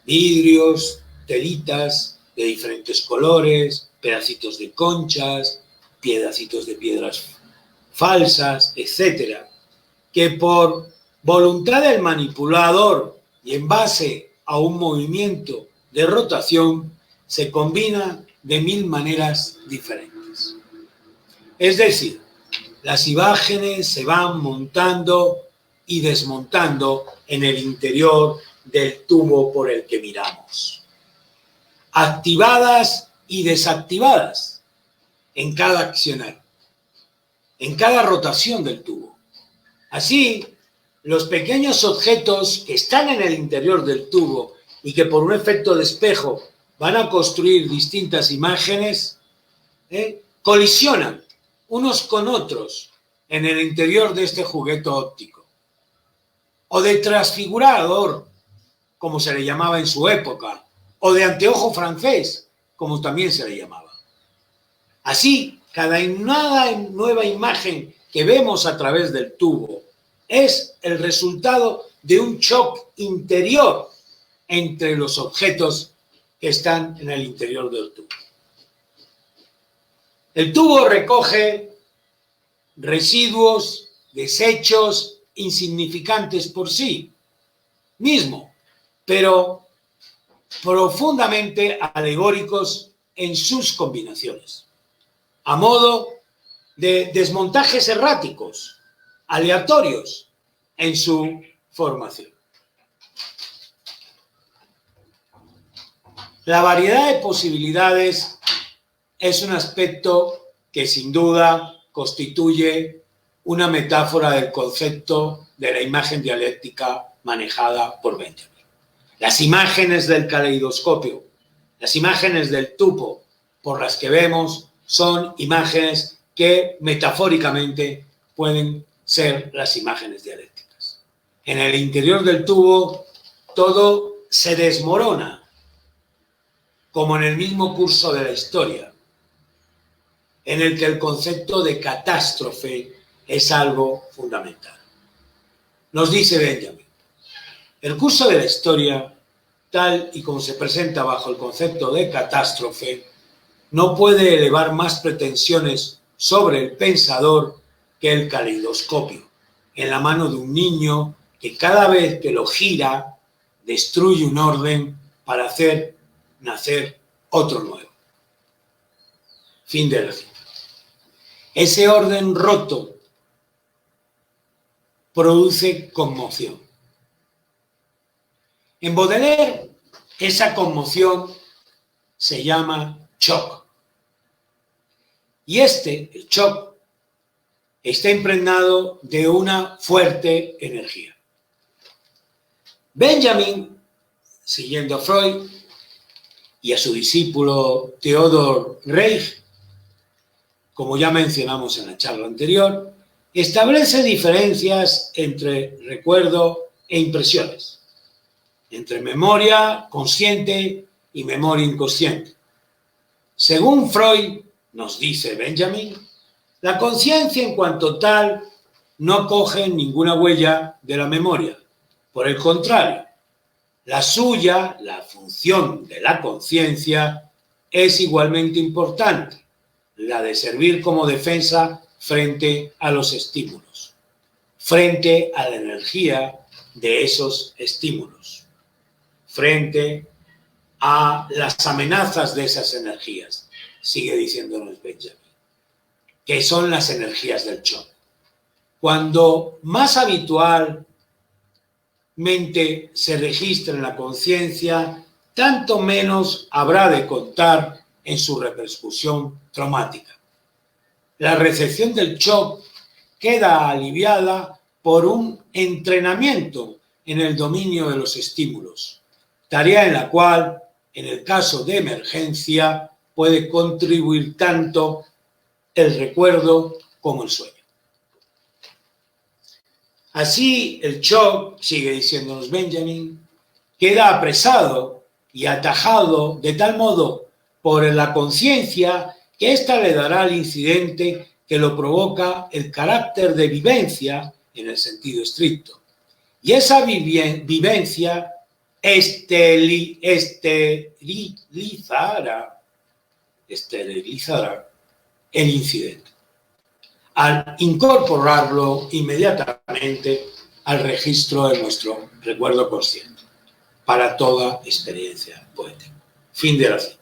S5: vidrios, telitas de diferentes colores, pedacitos de conchas, pedacitos de piedras falsas, etcétera, que por voluntad del manipulador y en base a un movimiento de rotación se combina de 1000 maneras diferentes. Es decir, las imágenes se van montando y desmontando en el interior del tubo por el que miramos, activadas y desactivadas en cada accionar, en cada rotación del tubo. Así, los pequeños objetos que están en el interior del tubo y que por un efecto de espejo van a construir distintas imágenes, colisionan unos con otros en el interior de este juguete óptico, o de transfigurador, como se le llamaba en su época, o de anteojo francés, como también se le llamaba. Así, cada nueva imagen que vemos a través del tubo es el resultado de un shock interior entre los objetos que están en el interior del tubo. El tubo recoge residuos, desechos insignificantes por sí mismo, pero profundamente alegóricos en sus combinaciones, a modo de desmontajes erráticos, aleatorios en su formación. La variedad de posibilidades es un aspecto que sin duda constituye una metáfora del concepto de la imagen dialéctica manejada por Benjamin. Las imágenes del caleidoscopio, las imágenes del tubo por las que vemos son imágenes que metafóricamente pueden ser las imágenes dialécticas. En el interior del tubo todo se desmorona, como en el mismo curso de la historia, en el que el concepto de catástrofe es algo fundamental. Nos dice Benjamin, el curso de la historia, tal y como se presenta bajo el concepto de catástrofe, no puede elevar más pretensiones sobre el pensador que el caleidoscopio, en la mano de un niño que cada vez que lo gira, destruye un orden para hacer nacer otro nuevo. Fin de la cita. Ese orden roto produce conmoción. En Baudelaire, esa conmoción se llama shock. Y el shock, está impregnado de una fuerte energía. Benjamin, siguiendo a Freud y a su discípulo Theodor Reich, como ya mencionamos en la charla anterior, establece diferencias entre recuerdo e impresiones, entre memoria consciente y memoria inconsciente. Según Freud, nos dice Benjamin, la conciencia en cuanto tal no coge ninguna huella de la memoria. Por el contrario, la suya, la función de la conciencia, es igualmente importante, la de servir como defensa frente a los estímulos, frente a la energía de esos estímulos, frente a las amenazas de esas energías, sigue diciéndonos Benjamin, que son las energías del shock. Cuando más habitualmente se registra en la conciencia, tanto menos habrá de contar en su repercusión traumática. La recepción del shock queda aliviada por un entrenamiento en el dominio de los estímulos, tarea en la cual, en el caso de emergencia, puede contribuir tanto el recuerdo como el sueño. Así, el shock, sigue diciéndonos Benjamin, queda apresado y atajado de tal modo por la conciencia que ésta le dará al incidente que lo provoca el carácter de vivencia en el sentido estricto. Y esa vivencia esterilizará el incidente, al incorporarlo inmediatamente al registro de nuestro recuerdo consciente para toda experiencia poética. Fin de la cita.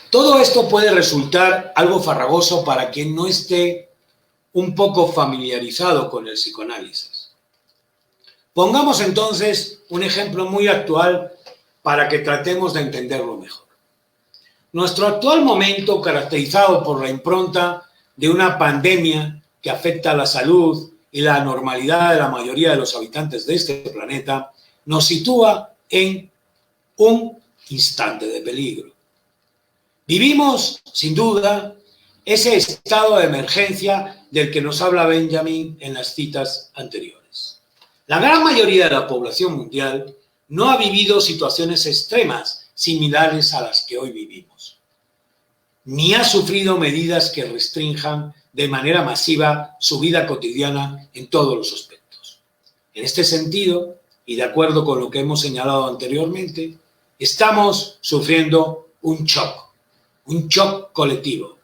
S5: Todo esto puede resultar algo farragoso para quien no esté un poco familiarizado con el psicoanálisis. Pongamos entonces un ejemplo muy actual para que tratemos de entenderlo mejor. Nuestro actual momento, caracterizado por la impronta de una pandemia que afecta a la salud y la normalidad de la mayoría de los habitantes de este planeta, nos sitúa en un instante de peligro. Vivimos, sin duda, ese estado de emergencia del que nos habla Benjamin en las citas anteriores. La gran mayoría de la población mundial no ha vivido situaciones extremas similares a las que hoy vivimos, ni ha sufrido medidas que restrinjan de manera masiva su vida cotidiana en todos los aspectos. En este sentido, y de acuerdo con lo que hemos señalado anteriormente, estamos sufriendo un shock colectivo.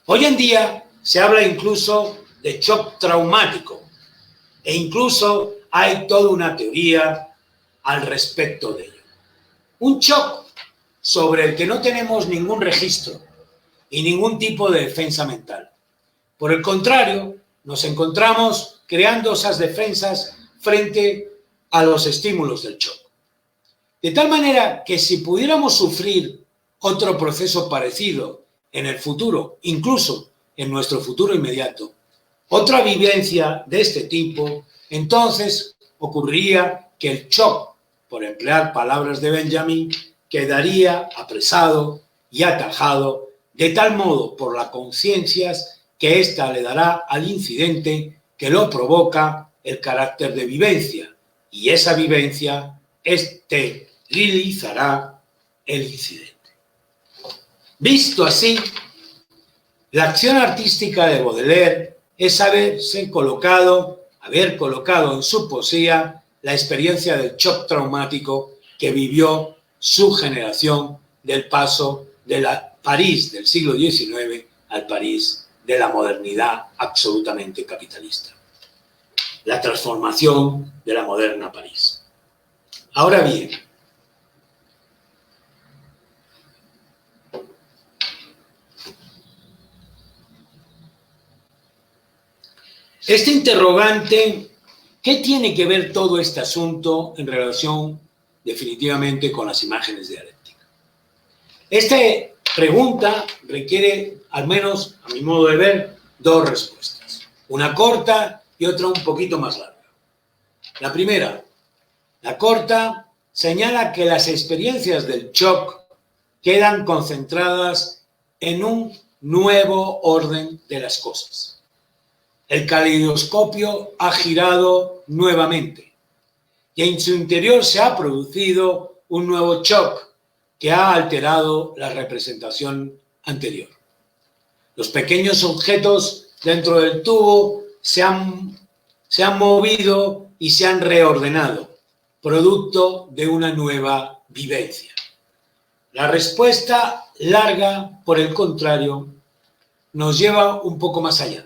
S5: Hoy en día se habla incluso de shock traumático e incluso hay toda una teoría al respecto de ello. Un shock sobre el que no tenemos ningún registro y ningún tipo de defensa mental. Por el contrario, nos encontramos creando esas defensas frente a los estímulos del shock. De tal manera que si pudiéramos sufrir otro proceso parecido en el futuro, incluso en nuestro futuro inmediato, otra vivencia de este tipo, entonces ocurriría que el shock, por emplear palabras de Benjamin, quedaría apresado y atajado de tal modo por la conciencia que ésta le dará al incidente que lo provoca el carácter de vivencia, y esa vivencia esterilizará el incidente. Visto así, la acción artística de Baudelaire es haber colocado en su poesía la experiencia del shock traumático que vivió su generación del paso de la París del siglo XIX al París de la modernidad absolutamente capitalista. La transformación de la moderna París. Ahora bien, este interrogante, ¿qué tiene que ver todo este asunto en relación definitivamente con las imágenes dialécticas? Esta pregunta requiere, al menos a mi modo de ver, dos respuestas. Una corta y otra un poquito más larga. La primera, la corta, señala que las experiencias del shock quedan concentradas en un nuevo orden de las cosas. El caleidoscopio ha girado nuevamente y en su interior se ha producido un nuevo shock que ha alterado la representación anterior. Los pequeños objetos dentro del tubo se han movido y se han reordenado, producto de una nueva vivencia. La respuesta larga, por el contrario, nos lleva un poco más allá.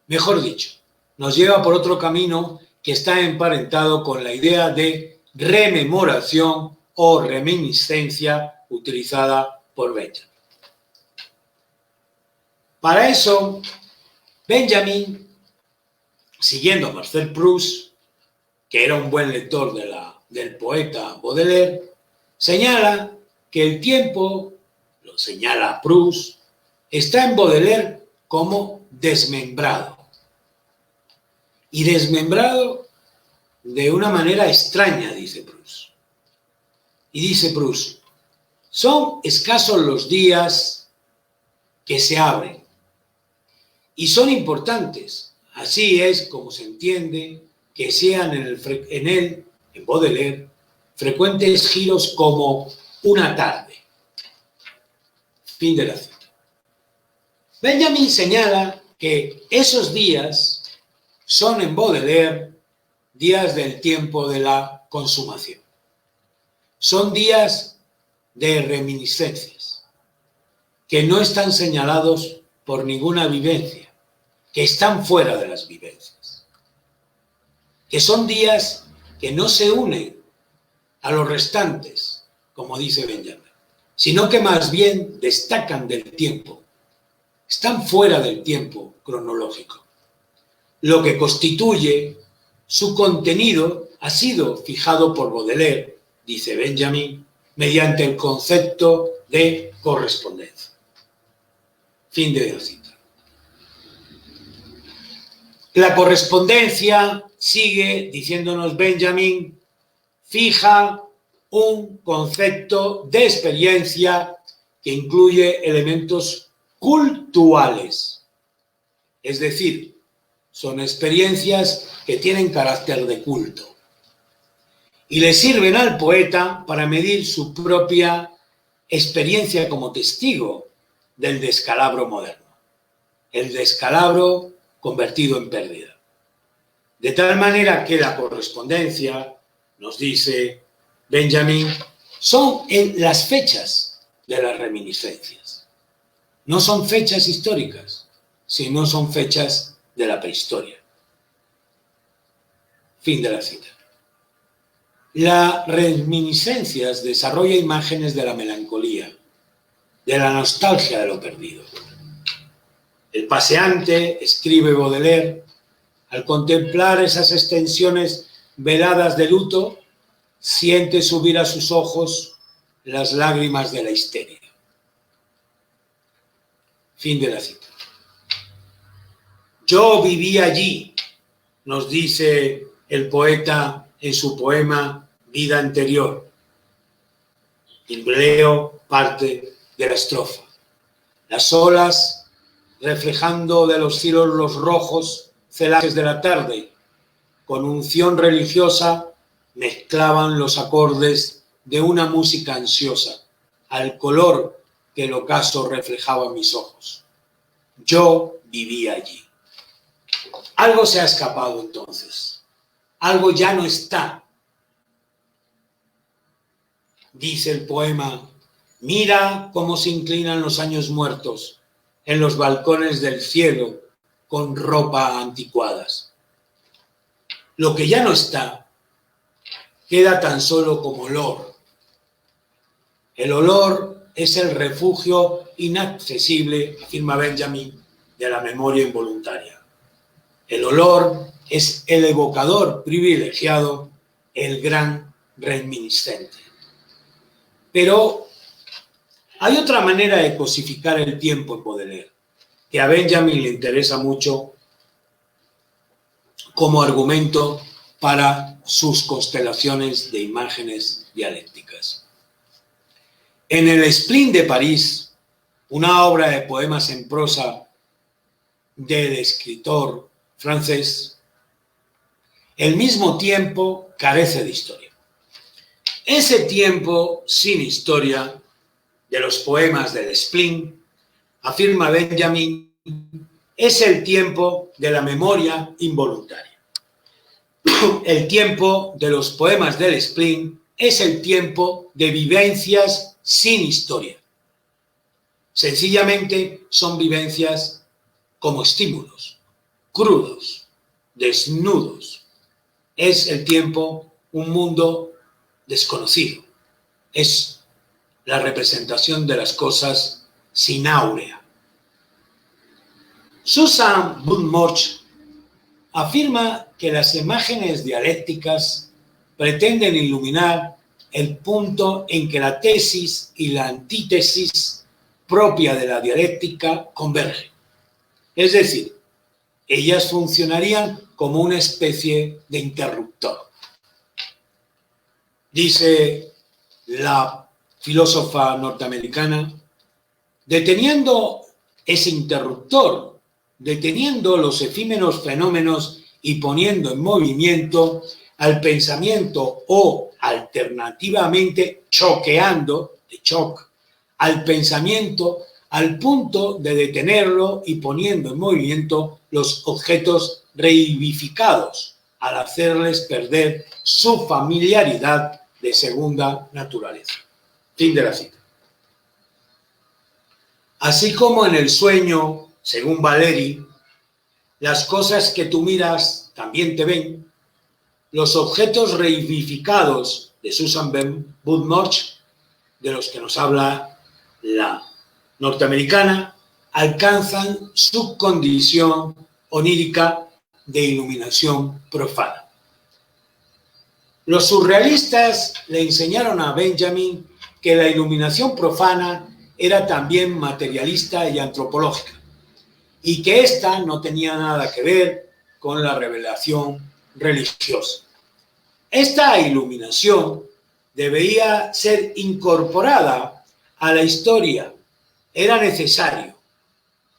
S5: Mejor dicho, nos lleva por otro camino que está emparentado con la idea de rememoración o reminiscencia utilizada por Benjamin. Para eso, Benjamin, siguiendo a Marcel Proust, que era un buen lector del poeta Baudelaire, señala que el tiempo, lo señala Proust, está en Baudelaire como desmembrado. Y desmembrado de una manera extraña, dice Proust. Y dice Proust, son escasos los días que se abren y son importantes. Así es como se entiende que sean en Baudelaire, frecuentes giros como una tarde. Fin de la cita. Benjamin señala que esos días son en Baudelaire días del tiempo de la consumación. Son días de reminiscencias, que no están señalados por ninguna vivencia, que están fuera de las vivencias, que son días que no se unen a los restantes, como dice Benjamin, sino que más bien destacan del tiempo, están fuera del tiempo cronológico. Lo que constituye su contenido ha sido fijado por Baudelaire, dice Benjamin, mediante el concepto de correspondencia. Fin de la cita. La correspondencia, sigue diciéndonos Benjamin, fija un concepto de experiencia que incluye elementos cultuales. Es decir, son experiencias que tienen carácter de culto y le sirven al poeta para medir su propia experiencia como testigo del descalabro moderno, el descalabro convertido en pérdida. De tal manera que la correspondencia, nos dice Benjamin, son las fechas de las reminiscencias. No son fechas históricas, sino son fechas de la prehistoria. Fin de la cita. Las reminiscencias desarrolla imágenes de la melancolía, de la nostalgia de lo perdido. El paseante, escribe Baudelaire, al contemplar esas extensiones veladas de luto, siente subir a sus ojos las lágrimas de la histeria. Fin de la cita. Yo viví allí, nos dice el poeta en su poema Vida Anterior. Y leo parte de la estrofa. Las olas, reflejando de los cielos los rojos celajes de la tarde, con unción religiosa, mezclaban los acordes de una música ansiosa, al color que el ocaso reflejaba en mis ojos. Yo vivía allí. Algo se ha escapado entonces. Algo ya no está. Dice el poema, mira cómo se inclinan los años muertos en los balcones del cielo con ropa anticuadas. Lo que ya no está queda tan solo como olor. El olor es el refugio inaccesible, afirma Benjamin, de la memoria involuntaria. El olor es el evocador privilegiado, el gran reminiscente. Pero hay otra manera de cosificar el tiempo en Baudelaire, que a Benjamin le interesa mucho como argumento para sus constelaciones de imágenes dialécticas. En el Spleen de París, una obra de poemas en prosa del escritor francés, el mismo tiempo carece de historia. Ese tiempo sin historia de los poemas del Spleen, afirma Benjamin, es el tiempo de la memoria involuntaria. El tiempo de los poemas del Spleen es el tiempo de vivencias sin historia. Sencillamente son vivencias como estímulos, crudos, desnudos. Es el tiempo, un mundo desconocido. Es la representación de las cosas sin áurea. Susan Budmorch afirma que las imágenes dialécticas pretenden iluminar el punto en que la tesis y la antítesis propia de la dialéctica convergen. Es decir, ellas funcionarían como una especie de interruptor. Dice la filósofa norteamericana, deteniendo ese interruptor, deteniendo los efímeros fenómenos y poniendo en movimiento al pensamiento o alternativamente choqueando, de shock, al pensamiento al punto de detenerlo y poniendo en movimiento los objetos reivificados al hacerles perder su familiaridad de segunda naturaleza. Fin de la cita. Así como en el sueño, según Valéry, las cosas que tú miras también te ven, los objetos reivificados de Susan Budnorch, de los que nos habla la norteamericana, alcanzan su condición onírica de iluminación profana. Los surrealistas le enseñaron a Benjamin que la iluminación profana era también materialista y antropológica, y que ésta no tenía nada que ver con la revelación religiosa. Esta iluminación debía ser incorporada a la historia. Era necesario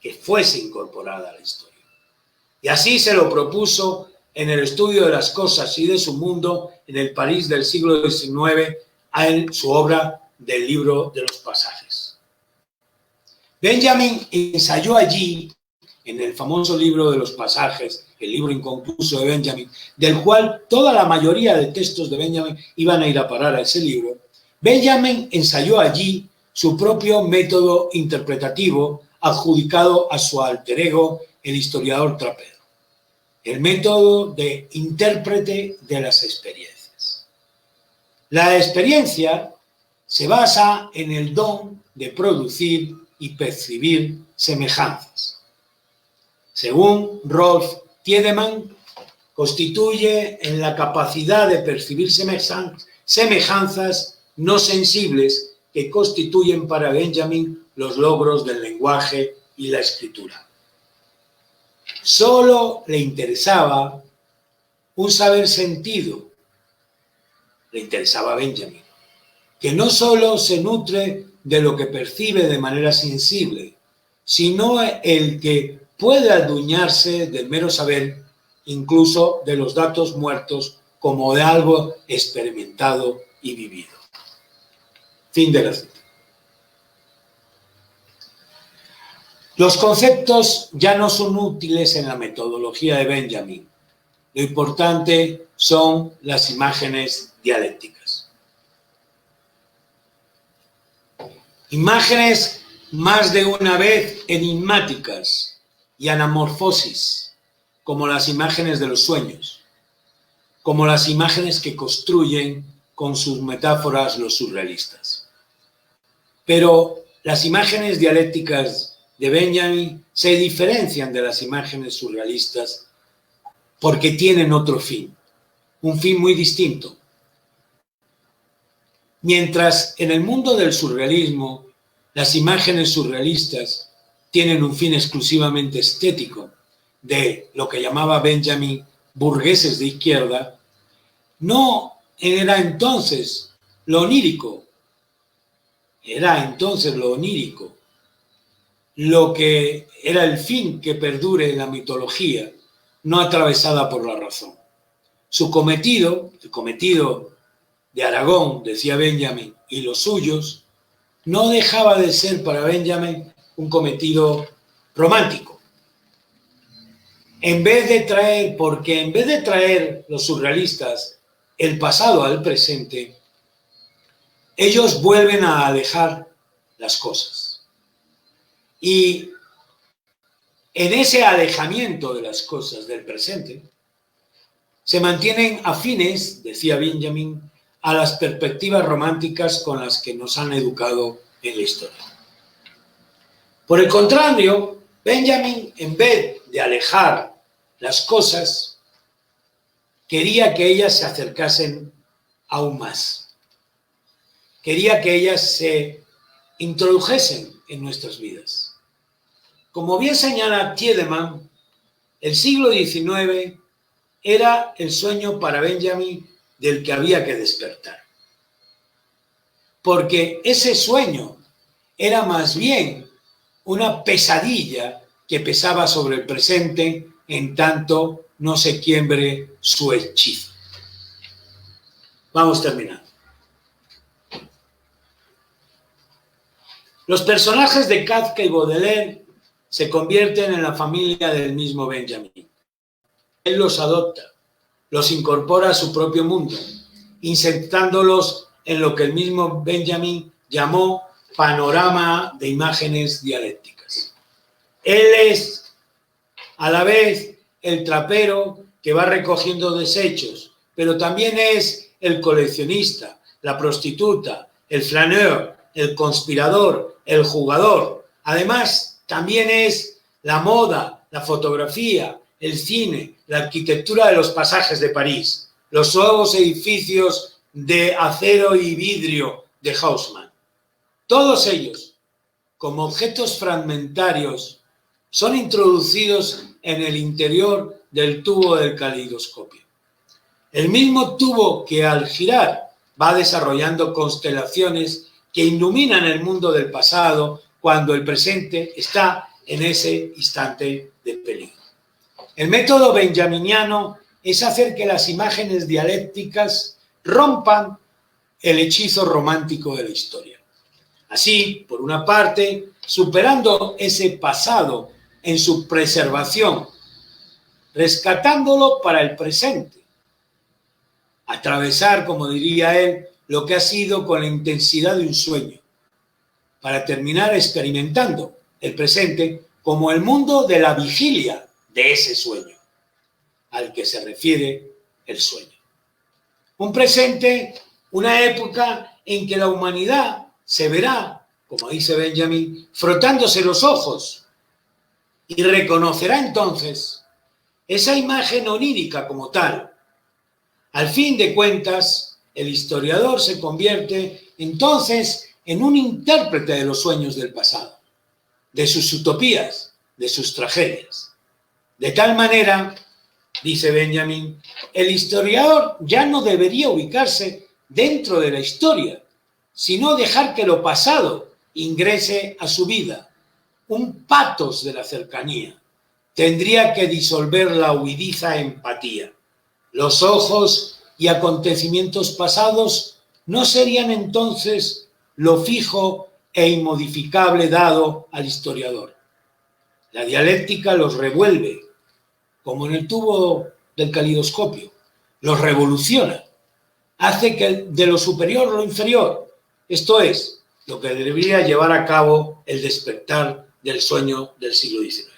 S5: que fuese incorporada a la historia. Y así se lo propuso en el estudio de las cosas y de su mundo en el París del siglo XIX, en su obra del libro de los pasajes. Benjamin ensayó allí, en el famoso libro de los pasajes, el libro inconcluso de Benjamin, del cual toda la mayoría de textos de Benjamin iban a ir a parar a ese libro. Benjamin ensayó allí su propio método interpretativo adjudicado a su alter ego, el historiador Trapero. El método de intérprete de las experiencias. La experiencia se basa en el don de producir y percibir semejanzas. Según Rolf Tiedemann, constituye en la capacidad de percibir semejanzas no sensibles que constituyen para Benjamin los logros del lenguaje y la escritura. Solo le interesaba un saber sentido, le interesaba a Benjamin, que no solo se nutre de lo que percibe de manera sensible, sino el que puede adueñarse del mero saber, incluso de los datos muertos, como de algo experimentado y vivido. Fin de la cita. Los conceptos ya no son útiles en la metodología de Benjamin. Lo importante son las imágenes dialécticas. Imágenes más de una vez enigmáticas y anamorfosis, como las imágenes de los sueños, como las imágenes que construyen con sus metáforas los surrealistas. Pero las imágenes dialécticas de Benjamin se diferencian de las imágenes surrealistas porque tienen otro fin, un fin muy distinto. Mientras en el mundo del surrealismo las imágenes surrealistas tienen un fin exclusivamente estético, de lo que llamaba Benjamin burgueses de izquierda, no era entonces lo onírico, lo que era el fin que perdure en la mitología, no atravesada por la razón. Su cometido, el cometido de Aragón, decía Benjamin, y los suyos, no dejaba de ser para Benjamin un cometido romántico. En vez de traer los surrealistas el pasado al presente, ellos vuelven a alejar las cosas. Y en ese alejamiento de las cosas del presente, se mantienen afines, decía Benjamin, a las perspectivas románticas con las que nos han educado en la historia. Por el contrario, Benjamin, en vez de alejar las cosas, quería que ellas se acercasen aún más. Quería que ellas se introdujesen en nuestras vidas. Como bien señala Tiedemann, el siglo XIX era el sueño para Benjamin del que había que despertar. Porque ese sueño era más bien una pesadilla que pesaba sobre el presente en tanto no se quiebre su hechizo. Vamos terminando. Los personajes de Kafka y Baudelaire se convierten en la familia del mismo Benjamin. él los adopta, los incorpora a su propio mundo, insertándolos en lo que el mismo Benjamin llamó panorama de imágenes dialécticas. Él es, a la vez, el trapero que va recogiendo desechos, pero también es el coleccionista, la prostituta, el flaneur, el conspirador, el jugador. Además, también es la moda, la fotografía, el cine, la arquitectura de los pasajes de París, los nuevos edificios de acero y vidrio de Haussmann. Todos ellos, como objetos fragmentarios, son introducidos en el interior del tubo del caleidoscopio. El mismo tubo que al girar va desarrollando constelaciones que iluminan el mundo del pasado cuando el presente está en ese instante de peligro. El método benjaminiano es hacer que las imágenes dialécticas rompan el hechizo romántico de la historia. Así, por una parte, superando ese pasado en su preservación, rescatándolo para el presente. Atravesar, como diría él, lo que ha sido con la intensidad de un sueño, para terminar experimentando el presente como el mundo de la vigilia de ese sueño, al que se refiere el sueño. Un presente, una época en que la humanidad se verá, como dice Benjamin, frotándose los ojos y reconocerá entonces esa imagen onírica como tal. Al fin de cuentas, el historiador se convierte entonces en un intérprete de los sueños del pasado, de sus utopías, de sus tragedias. De tal manera, dice Benjamin, el historiador ya no debería ubicarse dentro de la historia, sino dejar que lo pasado ingrese a su vida, un patos de la cercanía. Tendría que disolver la huidiza empatía. Los ojos y acontecimientos pasados no serían entonces lo fijo e inmodificable dado al historiador. La dialéctica los revuelve, como en el tubo del caleidoscopio, los revoluciona, hace que de lo superior lo inferior, esto es, lo que debería llevar a cabo el despertar del sueño del siglo XIX.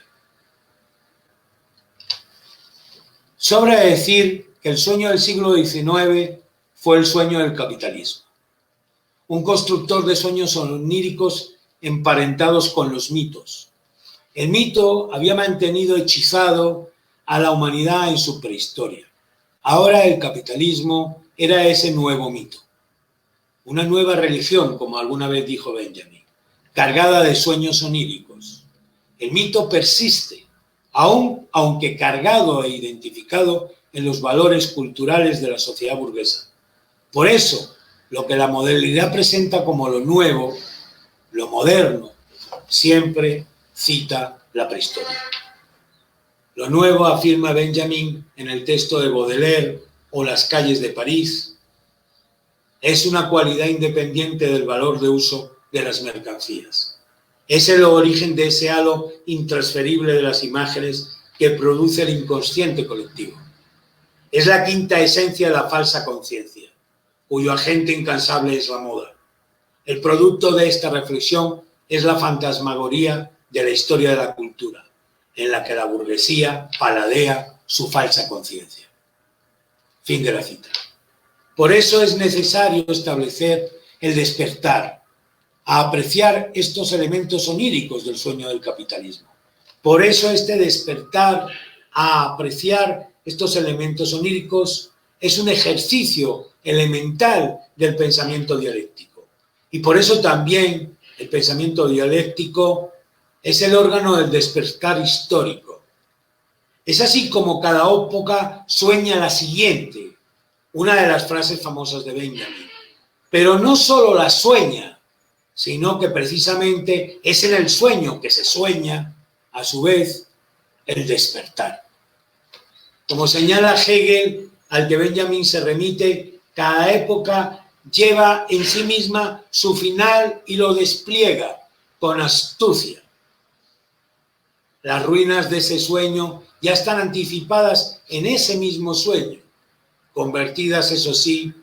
S5: Sobra decir que el sueño del siglo XIX fue el sueño del capitalismo, un constructor de sueños oníricos emparentados con los mitos. El mito había mantenido hechizado a la humanidad en su prehistoria. Ahora el capitalismo era ese nuevo mito, una nueva religión, como alguna vez dijo Benjamin, cargada de sueños oníricos. El mito persiste, aunque cargado e identificado en los valores culturales de la sociedad burguesa. Por eso, lo que la modernidad presenta como lo nuevo, lo moderno, siempre cita la prehistoria. Lo nuevo, afirma Benjamin en el texto de Baudelaire o Las calles de París, es una cualidad independiente del valor de uso de las mercancías. Es el origen de ese halo intransferible de las imágenes que produce el inconsciente colectivo. Es la quinta esencia de la falsa conciencia, cuyo agente incansable es la moda. El producto de esta reflexión es la fantasmagoría de la historia de la cultura, en la que la burguesía paladea su falsa conciencia. Fin de la cita. Por eso es necesario establecer el despertar, a apreciar estos elementos oníricos del sueño del capitalismo. Por eso este despertar a apreciar estos elementos oníricos es un ejercicio elemental del pensamiento dialéctico. Y por eso también el pensamiento dialéctico es el órgano del despertar histórico. Es así como cada época sueña la siguiente, una de las frases famosas de Benjamin. Pero no solo la sueña, sino que precisamente es en el sueño que se sueña, a su vez, el despertar. Como señala Hegel, al que Benjamin se remite, cada época lleva en sí misma su final y lo despliega con astucia. Las ruinas de ese sueño ya están anticipadas en ese mismo sueño, convertidas, eso sí,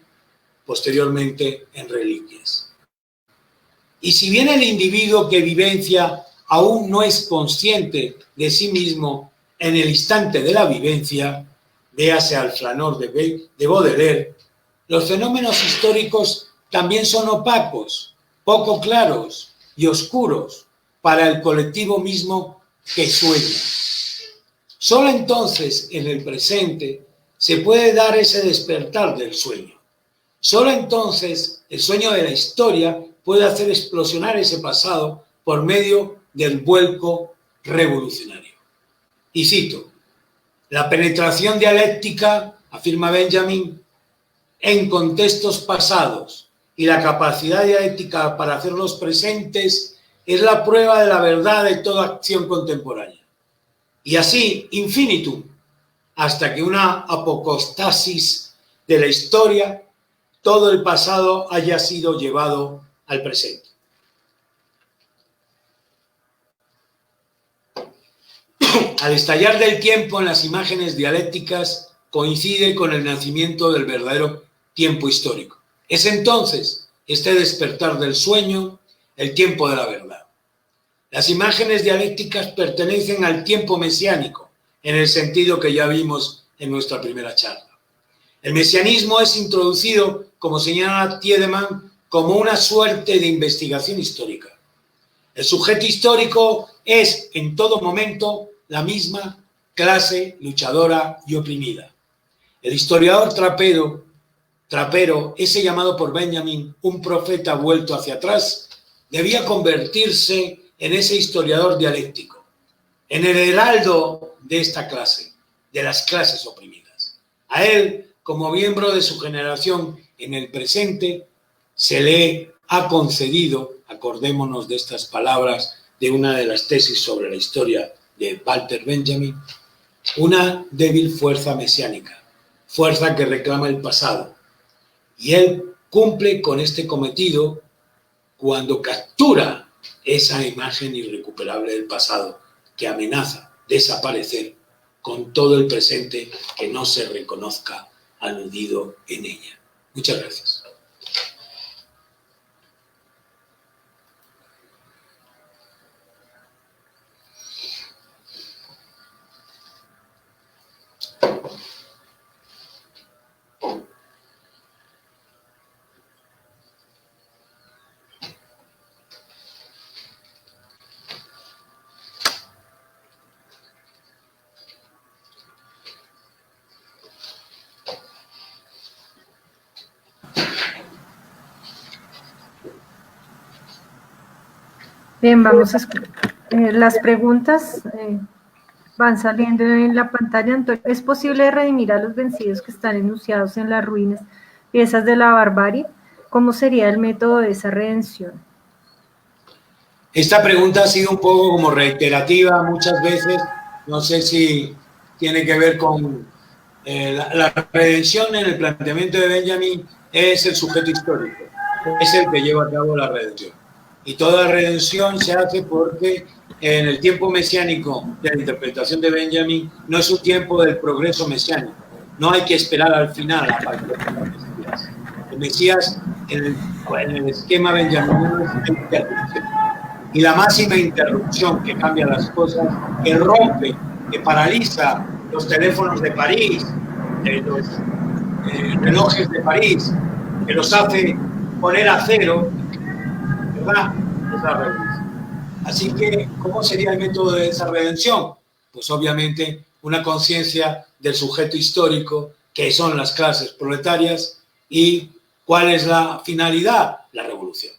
S5: posteriormente en reliquias. Y si bien el individuo que vivencia aún no es consciente de sí mismo en el instante de la vivencia, véase al Flanor de Baudelaire, los fenómenos históricos también son opacos, poco claros y oscuros para el colectivo mismo que sueña. Solo entonces, en el presente, se puede dar ese despertar del sueño. Solo entonces el sueño de la historia puede hacer explosionar ese pasado por medio del vuelco revolucionario. Y cito, la penetración dialéctica, afirma Benjamin, en contextos pasados y la capacidad dialéctica para hacerlos presentes es la prueba de la verdad de toda acción contemporánea. Y así, infinitum, hasta que una apocostasis de la historia, todo el pasado haya sido llevado al presente. Al estallar del tiempo en las imágenes dialécticas coincide con el nacimiento del verdadero tiempo histórico. Es entonces este despertar del sueño el tiempo de la verdad. Las imágenes dialécticas pertenecen al tiempo mesiánico, en el sentido que ya vimos en nuestra primera charla. El mesianismo es introducido, como señala Tiedemann, como una suerte de investigación histórica. El sujeto histórico es, en todo momento, la misma clase luchadora y oprimida. El historiador trapero, ese llamado por Benjamin un profeta vuelto hacia atrás, debía convertirse en ese historiador dialéctico, en el heraldo de esta clase, de las clases oprimidas. A él, como miembro de su generación en el presente, se le ha concedido, acordémonos de estas palabras de una de las tesis sobre la historia de Walter Benjamin, una débil fuerza mesiánica, fuerza que reclama el pasado. Y él cumple con este cometido cuando captura esa imagen irrecuperable del pasado que amenaza desaparecer con todo el presente que no se reconozca aludido en ella. Muchas gracias.
S1: Bien, vamos a escuchar. Las preguntas van saliendo en la pantalla. Entonces, ¿es posible redimir a los vencidos que están enunciados en las ruinas, piezas de la barbarie? ¿Cómo sería el método de esa redención?
S5: Esta pregunta ha sido un poco como reiterativa muchas veces. No sé si tiene que ver con la redención en el planteamiento de Benjamin. Es el sujeto histórico, es el que lleva a cabo la redención. Y toda redención se hace porque en el tiempo mesiánico de la interpretación de Benjamin no es un tiempo del progreso mesiánico. No hay que esperar al final a partir del Mesías. El Mesías, en el esquema benjaminiano, es una interrupción. Y la máxima interrupción que cambia las cosas, que rompe, que paraliza los teléfonos de París, los relojes de París, que los hace poner a cero, ¿verdad? Es la redención. Así que, ¿cómo sería el método de esa redención? Pues obviamente una conciencia del sujeto histórico, que son las clases proletarias, y ¿cuál es la finalidad? La revolución.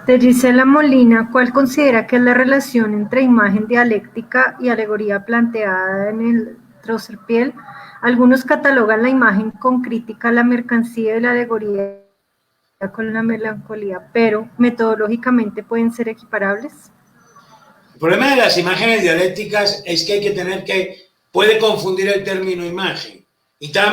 S1: De Gisela Molina, ¿cuál considera que es la relación entre imagen dialéctica y alegoría planteada en el Trocerpiel? Algunos catalogan la imagen con crítica a la mercancía y la alegoría con la melancolía, pero metodológicamente pueden ser equiparables.
S5: El problema de las imágenes dialécticas es que hay que tener puede confundir el término imagen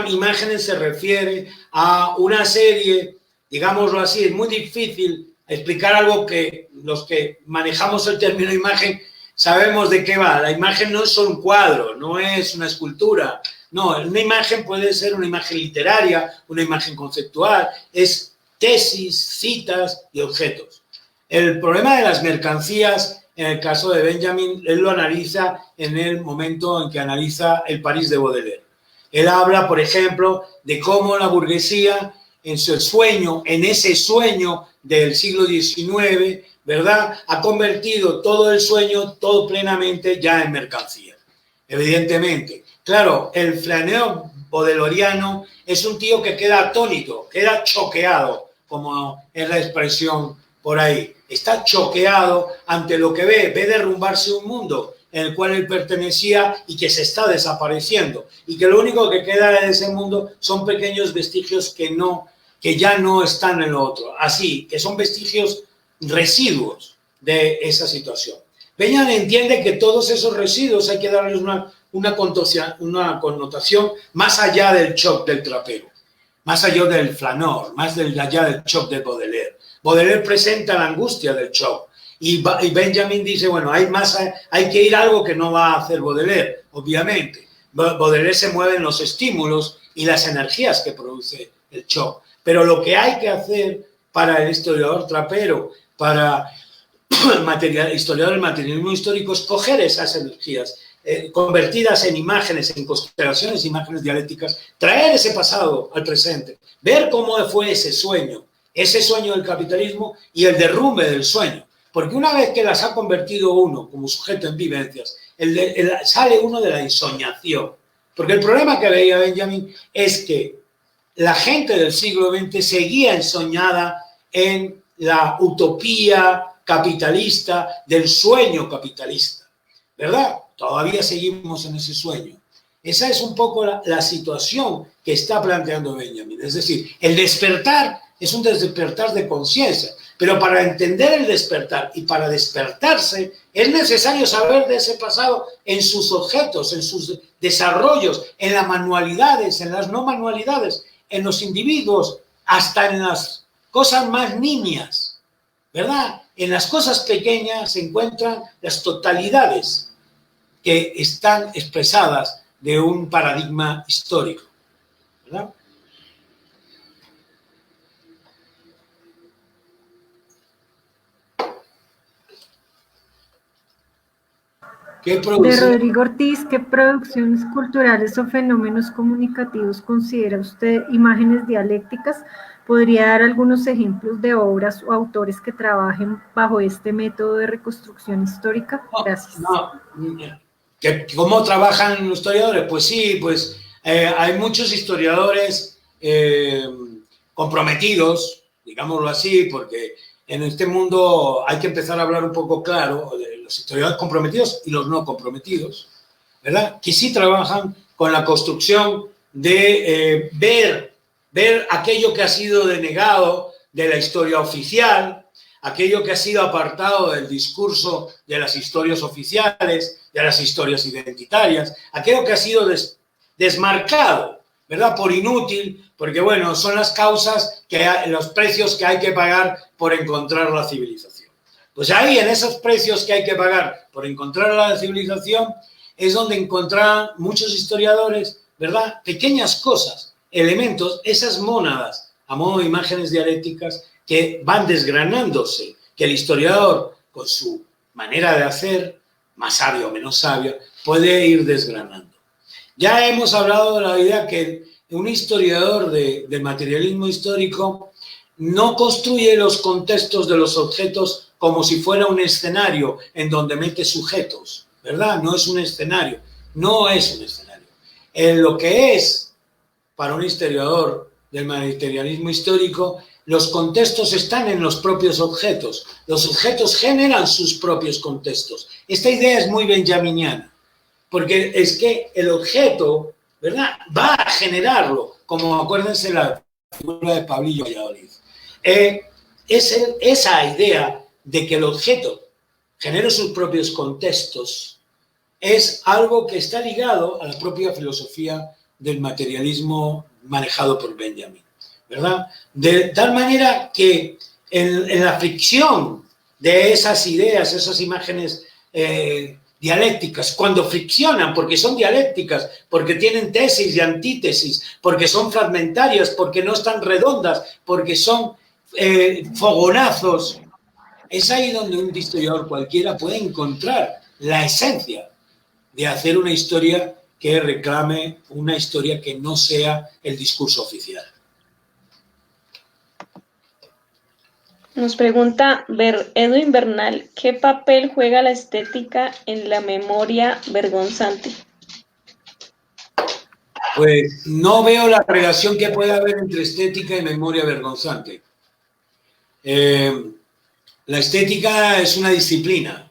S5: Imágenes se refiere a una serie, digámoslo así, es muy difícil explicar algo que los que manejamos el término imagen sabemos de qué va. La imagen no es solo un cuadro, no es una escultura. No, una imagen puede ser una imagen literaria, una imagen conceptual, es tesis, citas y objetos. El problema de las mercancías, en el caso de Benjamin, él lo analiza en el momento en que analiza el París de Baudelaire. Él habla, por ejemplo, de cómo la burguesía, en su sueño, en ese sueño del siglo XIX, ¿verdad?, ha convertido todo el sueño, todo plenamente, ya en mercancía. Evidentemente. Claro, el flaneur baudeleriano es un tío que queda atónito, queda choqueado, como es la expresión por ahí. Está choqueado ante lo que ve derrumbarse un mundo en el cual él pertenecía y que se está desapareciendo. Y que lo único que queda de ese mundo son pequeños vestigios que ya no están en lo otro. Así, que son vestigios residuos de esa situación. Benjamin entiende que todos esos residuos hay que darles una connotación más allá del shock del trapero, más allá del flaneur, más allá del shock de Baudelaire. Baudelaire presenta la angustia del shock y Benjamin dice, bueno, hay que ir a algo que no va a hacer Baudelaire, obviamente. Baudelaire se mueve en los estímulos y las energías que produce el shock. Pero lo que hay que hacer para el historiador trapero, para el historiador del materialismo histórico, es coger esas energías convertidas en imágenes, en constelaciones, imágenes dialécticas, traer ese pasado al presente, ver cómo fue ese sueño del capitalismo y el derrumbe del sueño. Porque una vez que las ha convertido uno como sujeto en vivencias, sale uno de la ensoñación. Porque el problema que veía Benjamin es que la gente del siglo XX seguía ensoñada en la utopía capitalista, del sueño capitalista, ¿verdad? Todavía seguimos en ese sueño. Esa es un poco la situación que está planteando Benjamin. Es decir, el despertar es un despertar de conciencia, pero para entender el despertar y para despertarse es necesario saber de ese pasado en sus objetos, en sus desarrollos, en las manualidades, en las no manualidades, en los individuos, hasta en las cosas más nimias, ¿verdad? En las cosas pequeñas se encuentran las totalidades que están expresadas de un paradigma histórico, ¿verdad?
S1: De Rodrigo Ortiz, ¿qué producciones culturales o fenómenos comunicativos considera usted imágenes dialécticas? ¿Podría dar algunos ejemplos de obras o autores que trabajen bajo este método de reconstrucción histórica? Gracias.
S5: ¿Cómo trabajan los historiadores? Pues sí, hay muchos historiadores comprometidos, digámoslo así, porque en este mundo hay que empezar a hablar un poco claro de los historiadores comprometidos y los no comprometidos, ¿verdad? Que sí trabajan con la construcción de ver aquello que ha sido denegado de la historia oficial, aquello que ha sido apartado del discurso de las historias oficiales, de las historias identitarias, aquello que ha sido desmarcado, ¿verdad? Por inútil, porque, bueno, son las causas, los precios que hay que pagar por encontrar la civilización. Pues ahí, en esos precios que hay que pagar por encontrar la civilización, es donde encontrarán muchos historiadores, ¿verdad? Pequeñas cosas, elementos, esas mónadas, a modo de imágenes dialécticas, que van desgranándose, que el historiador, con su manera de hacer, más sabia o menos sabia, puede ir desgranando. Ya hemos hablado de la idea que un historiador del materialismo histórico no construye los contextos de los objetos como si fuera un escenario en donde mete sujetos, ¿verdad? No es un escenario, no es un escenario. Lo que es, para un historiador del materialismo histórico, los contextos están en los propios objetos. Los objetos generan sus propios contextos. Esta idea es muy benjaminiana, porque es que el objeto, ¿verdad?, va a generarlo, como acuérdense la figura de Pablillo Valladolid. Esa idea de que el objeto genere sus propios contextos es algo que está ligado a la propia filosofía del materialismo manejado por Benjamin, ¿verdad? De tal manera que en la fricción de esas ideas, esas imágenes dialécticas, cuando friccionan, porque son dialécticas, porque tienen tesis y antítesis, porque son fragmentarias, porque no están redondas, porque son fogonazos, es ahí donde un historiador cualquiera puede encontrar la esencia de hacer una historia que reclame una historia que no sea el discurso oficial.
S6: Nos pregunta Edwin Bernal, ¿qué papel juega la estética en la memoria vergonzante?
S5: Pues no veo la relación que pueda haber entre estética y memoria vergonzante. La estética es una disciplina.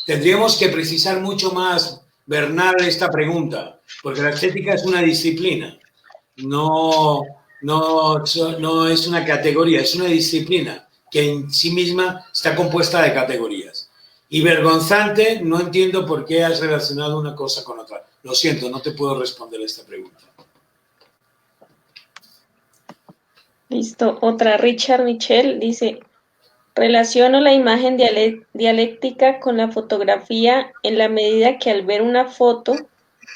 S5: Tendríamos que precisar mucho más, Bernal, esta pregunta, porque la estética es una disciplina, no es una categoría, es una disciplina que en sí misma está compuesta de categorías. Y vergonzante, no entiendo por qué has relacionado una cosa con otra. Lo siento, no te puedo responder a esta pregunta.
S6: Listo. Otra, Richard Michel dice, relaciono la imagen dialéctica con la fotografía en la medida que al ver una foto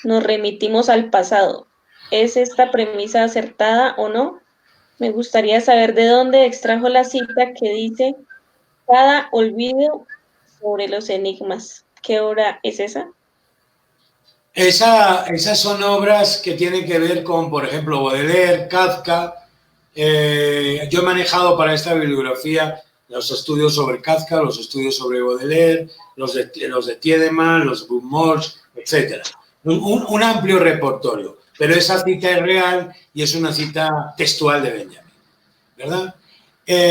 S6: nos remitimos al pasado. ¿Es esta premisa acertada o no? Me gustaría saber de dónde extrajo la cita que dice, cada olvido sobre los enigmas. ¿Qué obra es esa?
S5: Esas son obras que tienen que ver con, por ejemplo, Baudelaire, Kafka. Yo he manejado para esta bibliografía los estudios sobre Kafka, los estudios sobre Baudelaire, los de Tiedemann, los Buchholz, etc. Un amplio repertorio, pero esa cita es real y es una cita textual de Benjamin, ¿verdad?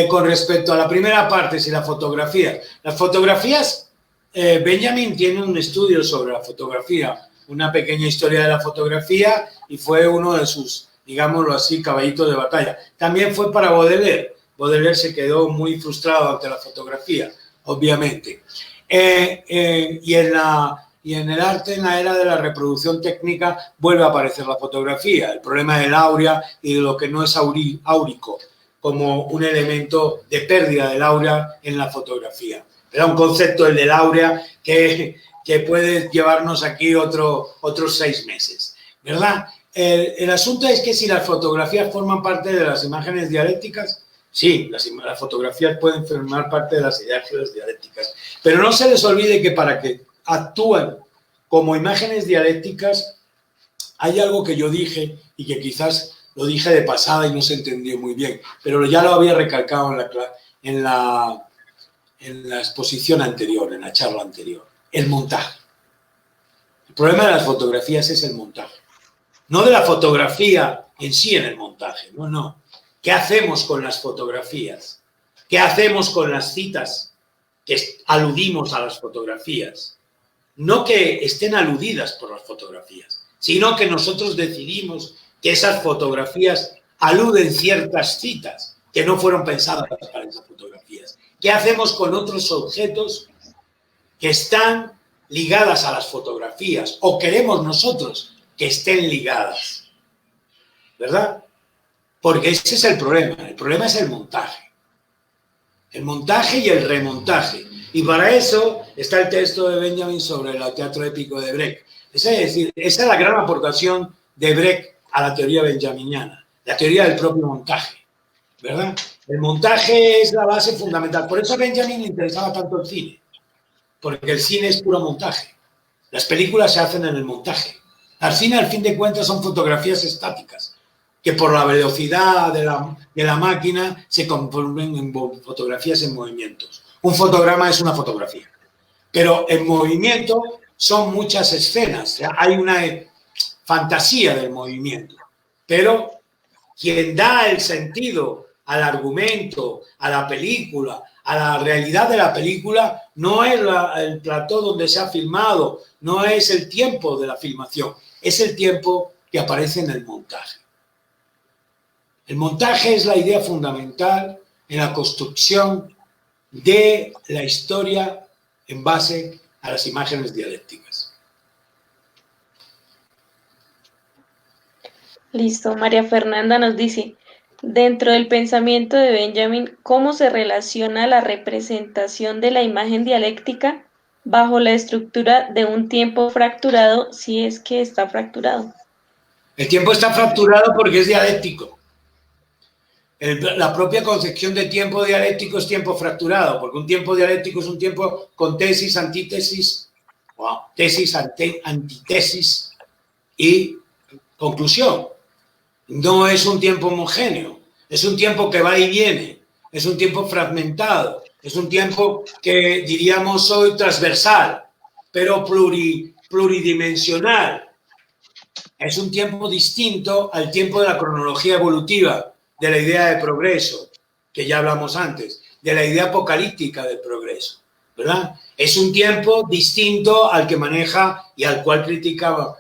S5: Con respecto a la primera parte, si las fotografías, Benjamin tiene un estudio sobre la fotografía, una pequeña historia de la fotografía y fue uno de sus, digámoslo así, caballitos de batalla. También fue para Baudelaire. Baudelaire se quedó muy frustrado ante la fotografía, obviamente. Y en el arte, en la era de la reproducción técnica, vuelve a aparecer la fotografía, el problema del áurea y de lo que no es áurico, como un elemento de pérdida del áurea en la fotografía. Era un concepto, el del áurea, que puede llevarnos aquí otros 6 meses, ¿verdad? El asunto es que si las fotografías forman parte de las imágenes dialécticas, sí, las fotografías pueden formar parte de las imágenes dialécticas, pero no se les olvide que para que actúen como imágenes dialécticas hay algo que yo dije y que quizás lo dije de pasada y no se entendió muy bien, pero ya lo había recalcado en la exposición anterior, en la charla anterior. El montaje. El problema de las fotografías es el montaje. No de la fotografía en sí en el montaje, no. ¿Qué hacemos con las fotografías? ¿Qué hacemos con las citas que aludimos a las fotografías? No que estén aludidas por las fotografías, sino que nosotros decidimos que esas fotografías aluden ciertas citas que no fueron pensadas para esas fotografías. ¿Qué hacemos con otros objetos que están ligadas a las fotografías o queremos nosotros que estén ligadas? ¿Verdad? Porque ese es el problema es el montaje y el remontaje. Y para eso está el texto de Benjamin sobre el teatro épico de Brecht. Es decir, esa es la gran aportación de Brecht a la teoría benjaminiana, la teoría del propio montaje, ¿verdad? El montaje es la base fundamental. Por eso a Benjamin le interesaba tanto el cine, porque el cine es puro montaje. Las películas se hacen en el montaje. Al cine, al fin de cuentas, son fotografías estáticas, que por la velocidad de la máquina se conforman en fotografías en movimientos. Un fotograma es una fotografía, pero en movimiento son muchas escenas. O sea, hay una fantasía del movimiento, pero quien da el sentido al argumento, a la película, a la realidad de la película, no es el plató donde se ha filmado, no es el tiempo de la filmación, es el tiempo que aparece en el montaje. El montaje es la idea fundamental en la construcción de la historia en base a las imágenes dialécticas.
S6: Listo. María Fernanda nos dice, dentro del pensamiento de Benjamin, ¿cómo se relaciona la representación de la imagen dialéctica bajo la estructura de un tiempo fracturado, si es que está fracturado?
S5: El tiempo está fracturado porque es dialéctico. La propia concepción de tiempo dialéctico es tiempo fracturado, porque un tiempo dialéctico es un tiempo con tesis, antítesis, tesis, antitesis y conclusión. No es un tiempo homogéneo, es un tiempo que va y viene, es un tiempo fragmentado, es un tiempo que diríamos hoy transversal, pero pluridimensional. Es un tiempo distinto al tiempo de la cronología evolutiva, de la idea de progreso, que ya hablamos antes, de la idea apocalíptica del progreso, ¿verdad? Es un tiempo distinto al que maneja y al cual criticaba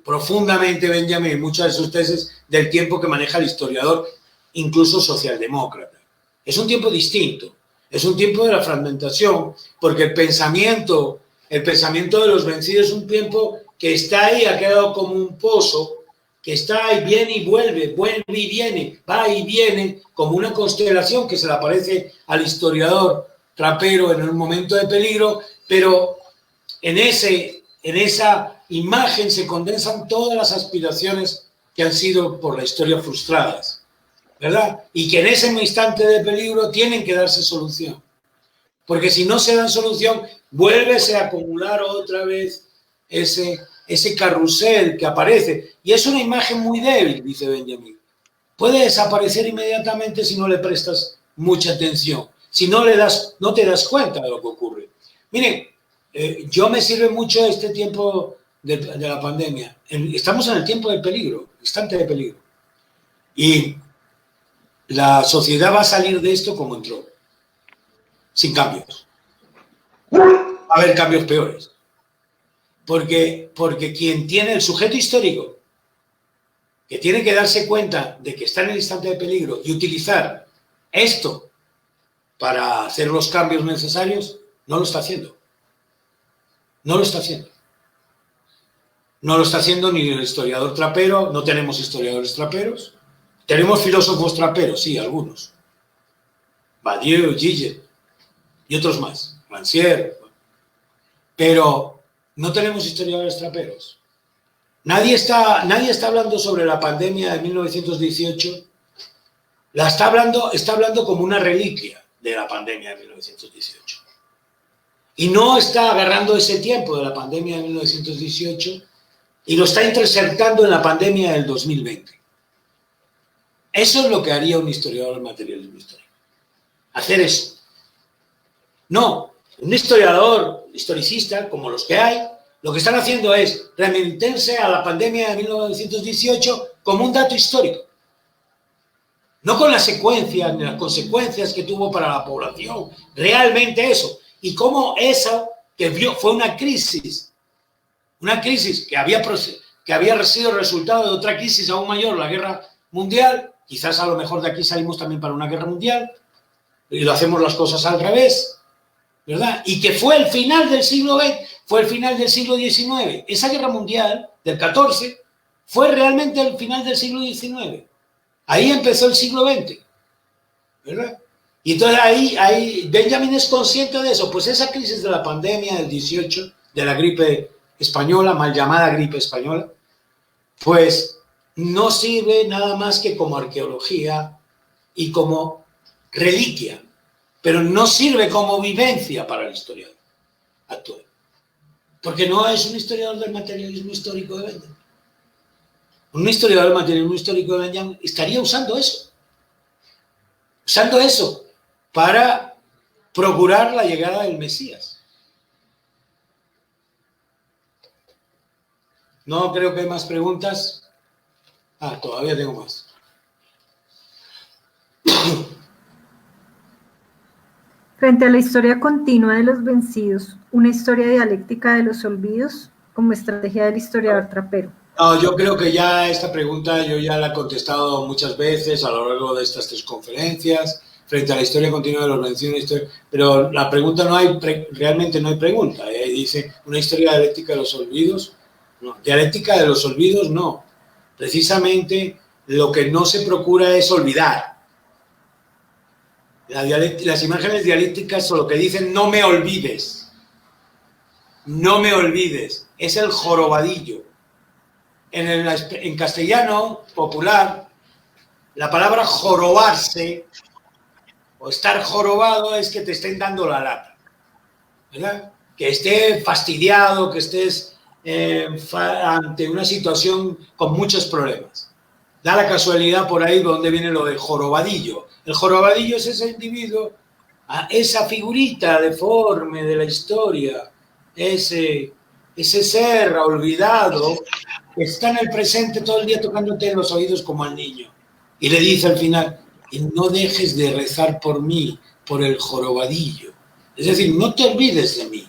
S5: profundamente Benjamin en muchas de sus tesis del tiempo que maneja el historiador, incluso socialdemócrata. Es un tiempo distinto, es un tiempo de la fragmentación, porque el pensamiento de los vencidos es un tiempo que está ahí, ha quedado como un pozo, que está ahí, viene y vuelve y viene, va y viene, como una constelación que se le aparece al historiador trapero en un momento de peligro, pero en esa imagen se condensan todas las aspiraciones que han sido por la historia frustradas, ¿verdad? Y que en ese instante de peligro tienen que darse solución. Porque si no se dan solución, vuélvese a acumular otra vez ese carrusel que aparece. Y es una imagen muy débil, dice Benjamin. Puede desaparecer inmediatamente si no le prestas mucha atención, si no te das cuenta de lo que ocurre. Miren, yo me sirve mucho este tiempo de la pandemia. Estamos en el tiempo del peligro, instante de peligro. Y la sociedad va a salir de esto como entró, sin cambios. Va a haber cambios peores. Porque quien tiene el sujeto histórico, que tiene que darse cuenta de que está en el instante de peligro y utilizar esto para hacer los cambios necesarios, no lo está haciendo. No lo está haciendo. No lo está haciendo ni el historiador trapero, no tenemos historiadores traperos. Tenemos filósofos traperos, sí, algunos. Badiou, Gillet y otros más, Rancière. Pero no tenemos historiadores traperos. Nadie está hablando sobre la pandemia de 1918. Está hablando como una reliquia de la pandemia de 1918. Y no está agarrando ese tiempo de la pandemia de 1918 y lo está interceptando en la pandemia del 2020. Eso es lo que haría un historiador del materialismo histórico. Hacer eso. No, un historiador, historicista, como los que hay, lo que están haciendo es remitirse a la pandemia de 1918 como un dato histórico. No con las secuencias ni las consecuencias que tuvo para la población. Realmente eso. Y cómo eso que fue una crisis que había sido resultado de otra crisis aún mayor, la guerra mundial. Quizás a lo mejor de aquí salimos también para una guerra mundial y lo hacemos las cosas al revés, ¿verdad? Y que fue el final del siglo XX, fue el final del siglo XIX. Esa guerra mundial del 14 fue realmente el final del siglo XIX. Ahí empezó el siglo XX, ¿verdad? Y entonces ahí Benjamin es consciente de eso. Pues esa crisis de la pandemia del 18, de la gripe española, mal llamada gripe española, pues no sirve nada más que como arqueología y como reliquia, pero no sirve como vivencia para el historiador actual. Porque no es un historiador del materialismo histórico de Benjamin. Un historiador del materialismo histórico de Benjamin estaría usando eso para procurar la llegada del Mesías. No creo que hay más preguntas. Todavía tengo más.
S1: Frente a la historia continua de los vencidos, una historia dialéctica de los olvidos como estrategia del historiador trapero.
S5: No, yo creo que ya esta pregunta yo ya la he contestado muchas veces a lo largo de estas 3 conferencias, frente a la historia continua de los vencidos, pero la pregunta realmente no hay pregunta. Dice, ¿una historia dialéctica de los olvidos? No, dialéctica de los olvidos no. precisamente lo que no se procura es olvidar. Las imágenes dialécticas son lo que dicen no me olvides. No me olvides. Es el jorobadillo. En castellano popular, la palabra jorobarse o estar jorobado es que te estén dando la lata, ¿verdad? Que estés fastidiado, que estés ante una situación con muchos problemas. Da la casualidad por ahí donde viene lo de jorobadillo. El jorobadillo es ese individuo, esa figurita deforme de la historia, ese ser olvidado que está en el presente todo el día tocándote en los oídos como al niño. Y le dice al final, y no dejes de rezar por mí, por el jorobadillo. Es decir, no te olvides de mí,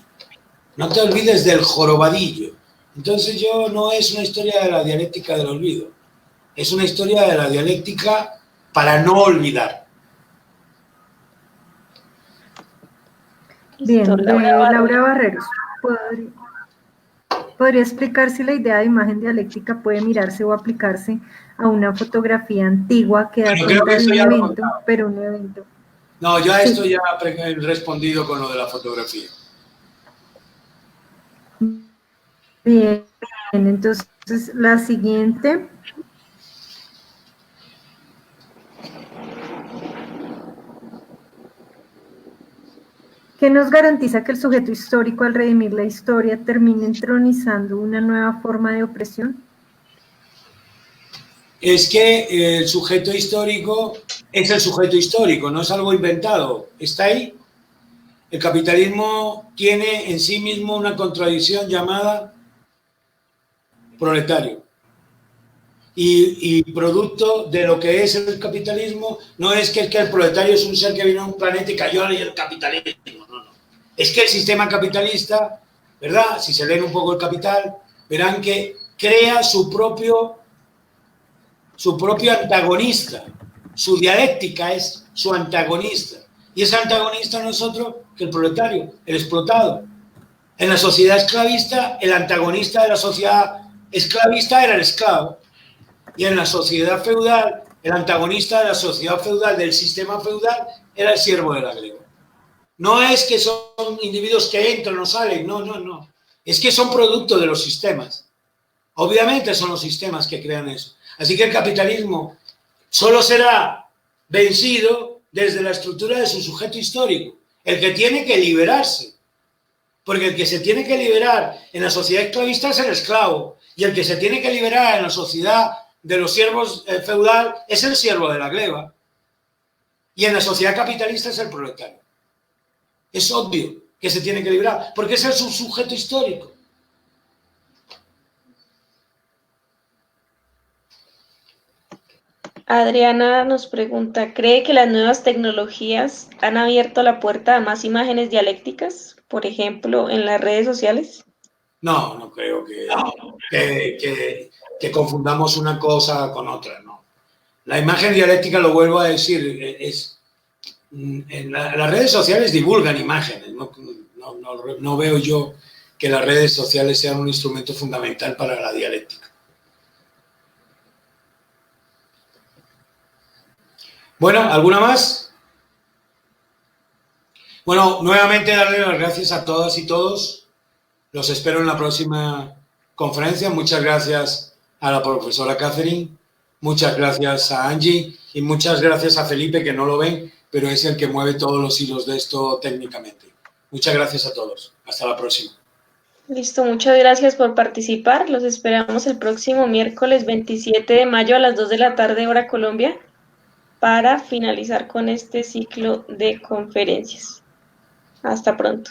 S5: no te olvides del jorobadillo. Entonces no es una historia de la dialéctica del olvido, es una historia de la dialéctica para no olvidar.
S1: Bien,
S6: Listo,
S1: Laura Barreros, ¿podría explicar si la idea de imagen dialéctica puede mirarse o aplicarse a una fotografía antigua que da cuenta de un evento, pero un evento?
S5: No, yo a esto ya he respondido con lo de la fotografía.
S1: Bien, entonces la siguiente. ¿Qué nos garantiza que el sujeto histórico al redimir la historia termine entronizando una nueva forma de opresión?
S5: Es que el sujeto histórico es el sujeto histórico, no es algo inventado, está ahí. El capitalismo tiene en sí mismo una contradicción llamada proletario. Y producto de lo que es el capitalismo no es que el proletario es un ser que vino a un planeta y cayó y el capitalismo, no. Es que el sistema capitalista, ¿verdad? Si se leen un poco el Capital, verán que crea su propio antagonista. Su dialéctica es su antagonista. Y ese antagonista no es otro que el proletario, el explotado. En la sociedad esclavista, el antagonista de la sociedad esclavista era el esclavo. Y en la sociedad feudal, el antagonista de la sociedad feudal, del sistema feudal, era el siervo de la grega. No es que son individuos que entran o salen, no. Es que son producto de los sistemas. Obviamente son los sistemas que crean eso. Así que el capitalismo solo será vencido desde la estructura de su sujeto histórico, el que tiene que liberarse. Porque el que se tiene que liberar en la sociedad esclavista es el esclavo, y el que se tiene que liberar en la sociedad de los siervos feudal es el siervo de la gleba, y en la sociedad capitalista es el proletario. Es obvio que se tiene que liberar, porque ese es su sujeto histórico.
S6: Adriana nos pregunta, ¿cree que las nuevas tecnologías han abierto la puerta a más imágenes dialécticas, por ejemplo, en las redes sociales?
S5: No creo que confundamos una cosa con otra, no. La imagen dialéctica, lo vuelvo a decir, las redes sociales divulgan imágenes, no veo yo que las redes sociales sean un instrumento fundamental para la dialéctica. Bueno, ¿alguna más? Bueno, nuevamente darle las gracias a todas y todos. Los espero en la próxima conferencia. Muchas gracias a la profesora Catherine, muchas gracias a Angie y muchas gracias a Felipe, que no lo ven, pero es el que mueve todos los hilos de esto técnicamente. Muchas gracias a todos. Hasta la próxima.
S6: Listo, muchas gracias por participar. Los esperamos el próximo miércoles 27 de mayo a las 2 de la tarde, hora Colombia, para finalizar con este ciclo de conferencias. Hasta pronto.